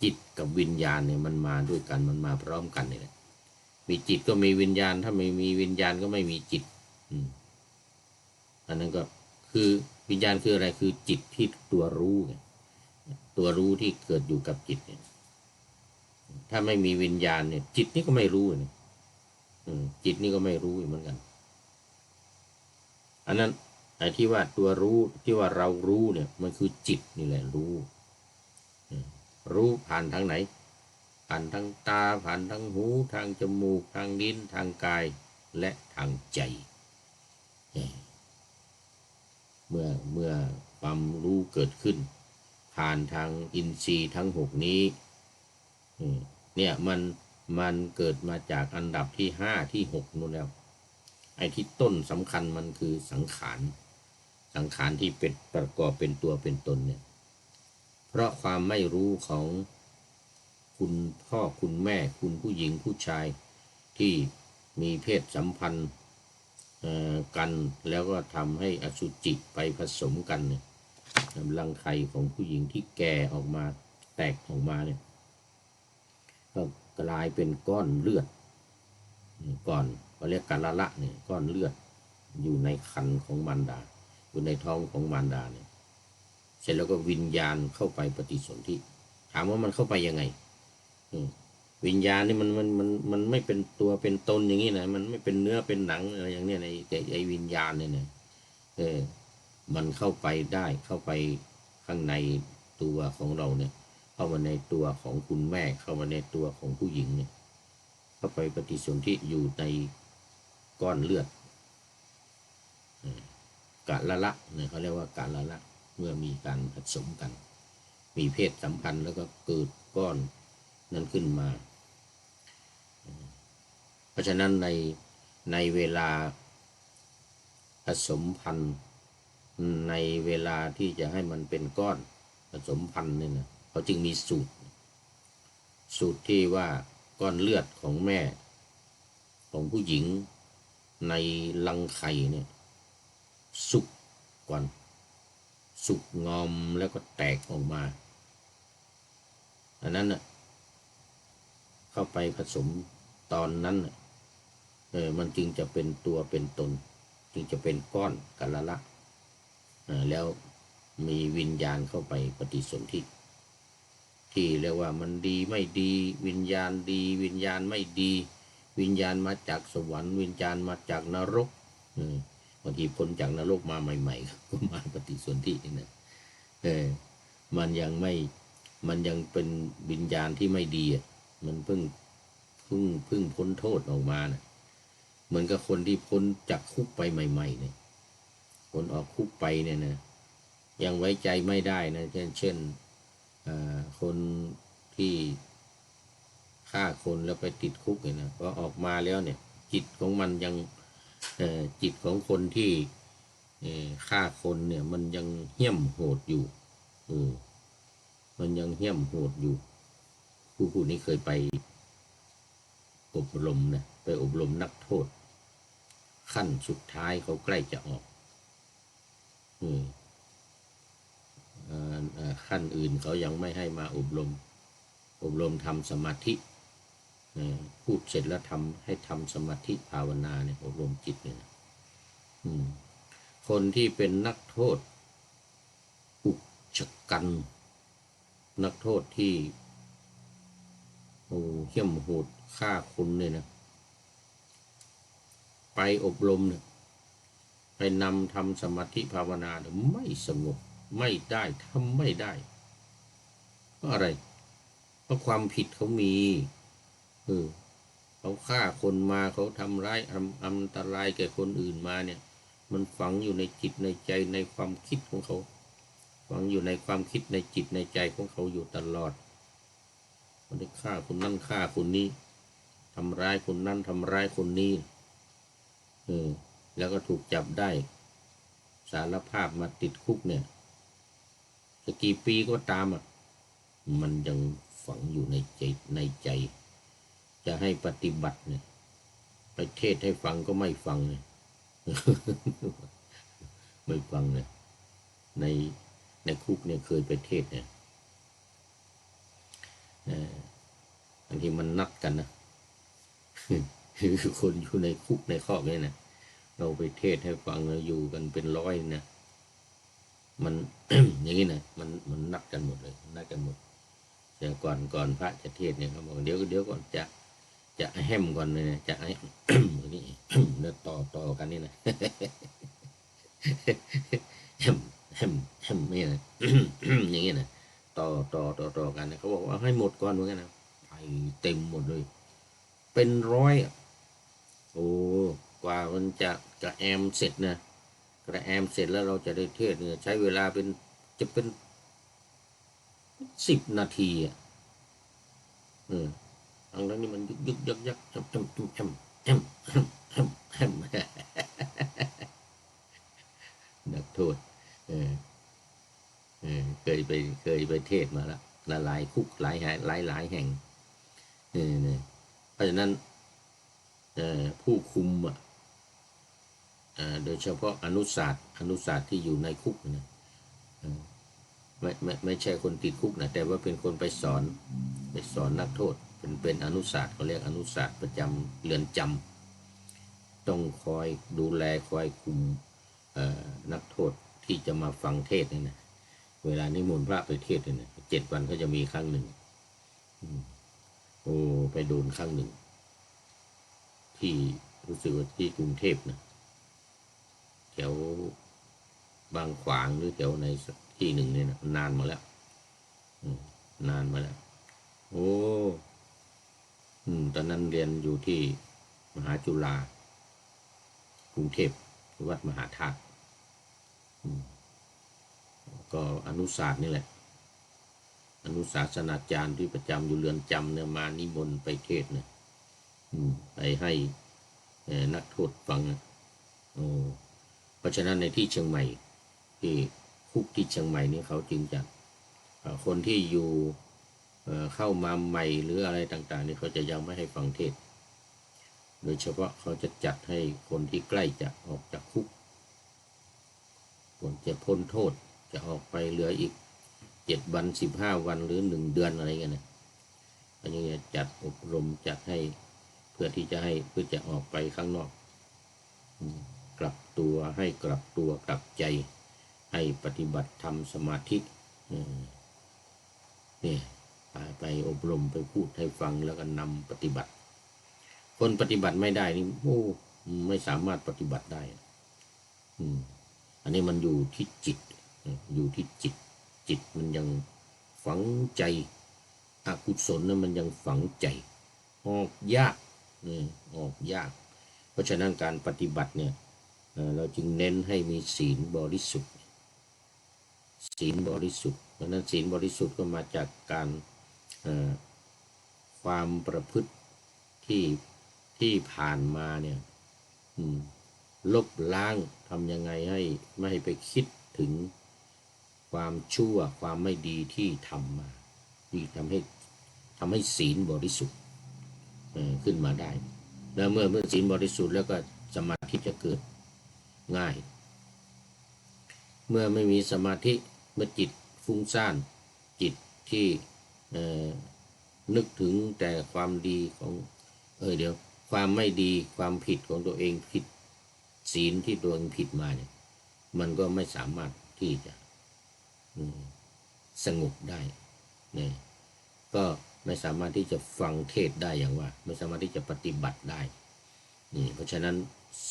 จิตกับวิญญาณเนี่ยมันมาด้วยกันมันมาพร้อมกันนี่แหละมีจิตก็มีวิญญาณถ้าไม่มีวิญญาณก็ไม่มีจิตอันนั้นก็คือวิญญาณคืออะไรคือจิตที่ตัวรู้ไงตัวรู้ที่เกิดอยู่กับจิตเนี่ยถ้าไม่มีวิญญาณเนี่ยจิตนี่ก็ไม่รู้นะจิตนี่ก็ไม่รู้เหมือนกันอันนั้นไอ้ที่ว่าตัวรู้ที่ว่าเรารู้เนี่ยมันคือจิตนี่แหละรู้ผ่านทางไหนผ่านทางตาผ่านทางหูทางจมูกทางลิ้นทางกายและทางใจเมื่อความรู้เกิดขึ้นผ่านทางอินทรีย์ทั้ง6นี้เนี่ยมันเกิดมาจากอันดับที่5ที่6นู่นแล้วไอ้ที่ต้นสำคัญมันคือสังขารที่เป็นประกอบเป็นตัวเป็นตนเนี่ยเพราะความไม่รู้ของคุณพ่อคุณแม่คุณผู้หญิงผู้ชายที่มีเพศสัมพันธ์กันแล้วก็ทำให้อสุจิไปผสมกันเนี่ยรังไข่ของผู้หญิงที่แก่ออกมาแตกออกมาเนี่ยก็กลายเป็นก้อนเลือดก่อนเขาเรียกกาละเนี่ยก้อนเลือดอยู่ในครรภ์ของมารดาอยู่ในท้องของมารดาเนี่ยเสร็จแล้วก็วิญญาณเข้าไปปฏิสนธิถามว่ามันเข้าไปยังไงวิญญาณนี่มันไม่เป็นตัวเป็นตนอย่างนี้นะมันไม่เป็นเนื้อเป็นหนังอะไรอย่างเนี้ยในไอ้วิญญาณเนี่ยนะมันเข้าไปได้เข้าไปข้างในตัวของเราเนี่ยเข้ามาในตัวของคุณแม่เข้ามาในตัวของผู้หญิงเนี่ยเข้าไปปฏิสนธิอยู่ในก้อนเลือดกะละเนี่ยเขาเรียกว่ากะละเมื่อมีการผสมกันมีเพศสัมพันธ์แล้วก็เกิดก้อนนั้นขึ้นมาเพราะฉะนั้นในเวลาผสมพันธุ์ในเวลาที่จะให้มันเป็นก้อนผสมพันธุ์เนี่ยนะเขาจึงมีสูตรที่ว่าก้อนเลือดของแม่ของผู้หญิงในรังไข่เนี่ยสุกก่อนสุกงอมแล้วก็แตกออกมาอันนั้นน่ะเข้าไปผสมตอนนั้นมันจึงจะเป็นตัวเป็นตนจึงจะเป็นก้อนกะละแล้วมีวิญญาณเข้าไปปฏิสนธิท ที่เรียกว่ามันดีไม่ดีวิญญาณดีวิญญาณไม่ดีวิญญาณมาจากสวรรค์วิญญาณมาจากนรกบางทีพ้นจากนรกมาใหม่ๆก็มาปฏิสนธินะมันยังไม่มันยังเป็นวิญญาณที่ไม่ดีมันเพิ่งพ้นโทษออกมานะเหมือนกับคนที่พ้นจากคุกไปใหม่ๆเนี่ยคนออกคุกไปเนี่ยนะยังไว้ใจไม่ได้นะเช่นคนที่ฆ่าคนแล้วไปติดคุกเนี่ยนะพอออกมาแล้วเนี่ยจิตของมันยังจิตของคนที่ฆ่าคนเนี่ยมันยังเหี้ยมโหดอยู่มันยังเหี้ยมโหดอยู่ผู้นี้เคยไปอบรมนะไปอบรมนักโทษขั้นสุดท้ายเขาใกล้จะออกขั้นอื่นเขายังไม่ให้มาอบรมทำสมาธิพูดเสร็จแล้วให้ทำสมาธิภาวนาเนี่ยอบรมจิตเนี่ยคนที่เป็นนักโทษอุกชะกันนักโทษที่เหี้ยมโหดฆ่าคนเนี่ยนะไปอบรมเนี่ยไปนำทำสมาธิภาวนาเนี่ยไม่สงบไม่ได้ทำไม่ได้เพราะอะไรเพราะความผิดเขามีเขาฆ่าคนมาเขาทำร้ายอันตรายแก่คนอื่นมาเนี่ยมันฝังอยู่ในจิตในใจในความคิดของเขาฝังอยู่ในความคิดในจิตในใจของเขาอยู่ตลอดมันได้ฆ่าคนนั้นฆ่าคนนี้ทำร้ายคนนั้นทำร้ายคนนี้แล้วก็ถูกจับได้สารภาพมาติดคุกเนี่ยจะกี่ปีก็ตามมันยังฝังอยู่ในใจจะให้ปฏิบัติเนี่ยไปเทศให้ฟังก็ไม่ฟังเลยไม่ฟังเลยในคุกเนี่ยเคยไปเทศเนี่ยบางทีมันนัดกันนะคือคนอยู่ในคุกในคอกเนี่ยนะเราไปเทศให้ฟังเราอยู่กันเป็นร้อยนะมัน อย่างนี้นะมันนัดกันหมดเลยนัดกันหมดแต่ก่อนพระจะเทศเนี่ยเขาบอกเดี๋ยวก่อนจะแฮมก่อนเลยนะจะไอ้นี่เนื้อต่อกันนี่นะแฮมไม่นะอย่างนี้นะต่อกันนะเขาบอกว่าให้หมดก่อนเหมือนกันนะไปเต็มหมดเลยเป็นร้อยโอ้กว่ามันจะกระแอมเสร็จนะกระแอมเสร็จแล้วเราจะได้เทศเนี่ยใช้เวลาจะเป็น10 นาทีอันนั้นนี่มันยึกยักแฮมนักโทษเคยไปเทศมาแล้วหลายคุกหลายแห่งเพราะฉะนั้นผู้คุมโดยเฉพาะอนุศาสตร์ที่อยู่ในคุกนะไม่ใช่คนติดคุกนะแต่ว่าเป็นคนไปสอนนักโทษเป็นอนุศาสตร์เขาเรียกอนุศาสตร์ประจำเรือนจำต้องคอยดูแลคอยคุมนักโทษที่จะมาฟังเทศเนี่ยนะเวลานิมนต์พระไปเทศเนี่ย7 วันเขาจะมีครั้งหนึ่งไปโดนครั้งหนึ่งที่รู้สึกว่าที่กรุงเทพนะแถวบางขวางหรือแถวในที่หนึ่งเนี่ยนะนานมาแล้วตอนนั้นเรียนอยู่ที่มหาจุฬากรุงเทพวัดมหาธาตุก็อนุศาสตร์นี่แหละอนุศาสนาจารย์ที่ประจำอยู่เรือนจำเนี่ยมานิมนต์ไปเทศเนี่ยไปให้นักโทษฟังเพราะฉะนั้นในที่เชียงใหม่ที่คุกที่เชียงใหม่นี่เขาจึงจะคนที่อยู่เข้ามาใหม่หรืออะไรต่างๆนี่เขาจะยังไม่ให้ฟังเทศโดยเฉพาะเขาจะจัดให้คนที่ใกล้จะออกจากคุกคนจะพ้นโทษจะออกไปเหลืออีก7 วัน15 วันหรือ1 เดือนอะไรกันนะอันนี้จัดอบรมจัดให้เพื่อจะออกไปข้างนอกกลับตัวกลับใจให้ปฏิบัติทำสมาธินี่ ไปอบรมไปพูดให้ฟังแล้วก็นำปฏิบัติคนปฏิบัติไม่ได้นี่โอ้ไม่สามารถปฏิบัติได้อันนี้มันอยู่ที่จิตอยู่ที่จิตจิตมันยังฝังใจอกุศลนั้นมันยังฝังใจออกยากออกยากเพราะฉะนั้นการปฏิบัติเนี่ยเราจึงเน้นให้มีศีลบริสุทธิ์ศีลบริสุทธิ์เพราะนั้นศีลบริสุทธิ์ก็มาจากการความประพฤติที่ผ่านมาเนี่ยลบล้างทำยังไงให้ไม่ให้ไปคิดถึงความชั่วความไม่ดีที่ทำมาที่ทำให้ศีลบริสุทธิ์ขึ้นมาได้แล้วเมื่อศีลบริสุทธิ์แล้วก็สมาธิจะเกิดง่ายเมื่อไม่มีสมาธิเมื่อจิตฟุ้งซ่านจิตที่นึกถึงแต่ความดีของเดี๋ยวความไม่ดีความผิดของตัวเองผิดศีลที่ตัวเองผิดมาเนี่ยมันก็ไม่สามารถที่จะสงบได้เนี่ยก็ไม่สามารถที่จะฟังเทศได้อย่างว่าไม่สามารถที่จะปฏิบัติได้นี่เพราะฉะนั้น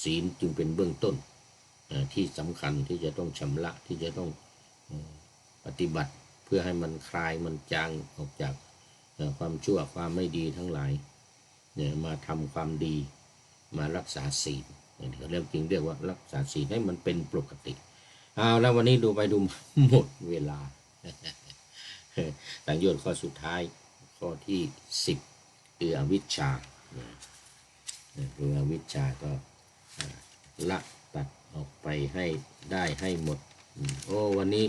ศีลจึงเป็นเบื้องต้นที่สำคัญที่จะต้องชำระที่จะต้องปฏิบัติเพื่อให้มันคลายมันจางออกจากความชั่วความไม่ดีทั้งหลายเนี่ยมาทำความดีมารักษาศีลเขาเรียกว่ารักษาศีลให้มันเป็นปกติเอาแล้ววันนี้ดูไปดูหมดเวลาสังโยชน์ข้อสุดท้ายข้อที่10คืออวิชชาคืออวิชชาก็ละตัดออกไปให้ได้ให้หมดวันนี้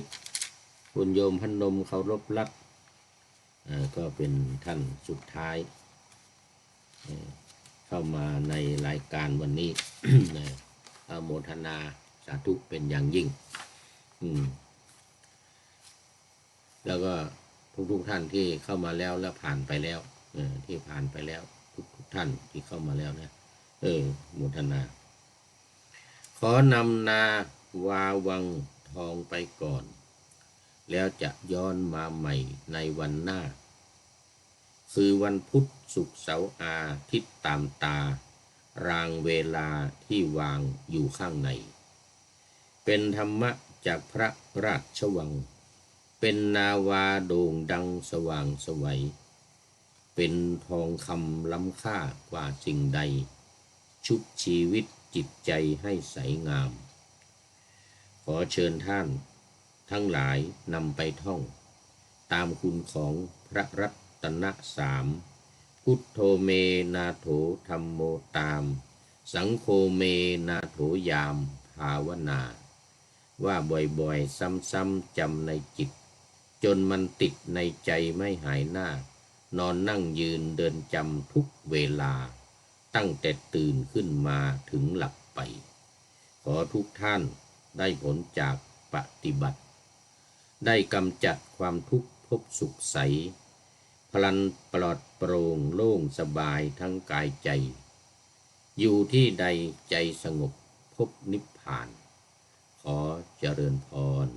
คุณโยมพนมเคารพรักก็เป็นท่านสุดท้ายเข้ามาในรายการวันนี้ อโมทนาสาธุเป็นอย่างยิ่งแล้วก็ทุกท่านที่เข้ามาแล้วและผ่านไปแล้วที่ผ่านไปแล้วทุกท่านที่เข้ามาแล้วนะโมทนาขอนำนาวาวังทองไปก่อนแล้วจะย้อนมาใหม่ในวันหน้าคือวันพุธศุกร์เสาร์อาทิตย์ตามตารางเวลาที่วางอยู่ข้างในเป็นธรรมะจากพระราชวังเป็นนาวาโด่งดังสว่างไสวเป็นทองคำล้ำค่ากว่าสิ่งใดชุบชีวิตจิตใจให้ใสงามขอเชิญท่านทั้งหลายนำไปท่องตามคุณของพระรัตนสามพุทโธเมนาโถธัมโมตามสังโฆเมนาโถยามภาวนาว่าบ่อยๆซ้ำๆจำในจิตจนมันติดในใจไม่หายหน้านอนนั่งยืนเดินจำทุกเวลาตั้งแต่ตื่นขึ้นมาถึงหลับไปขอทุกท่านได้ผลจากปฏิบัติได้กำจัดความทุกข์พบสุขใสพลันปลอดโปร่งโล่งสบายทั้งกายใจอยู่ที่ใดใจสงบพบนิพพานขอเจริญพร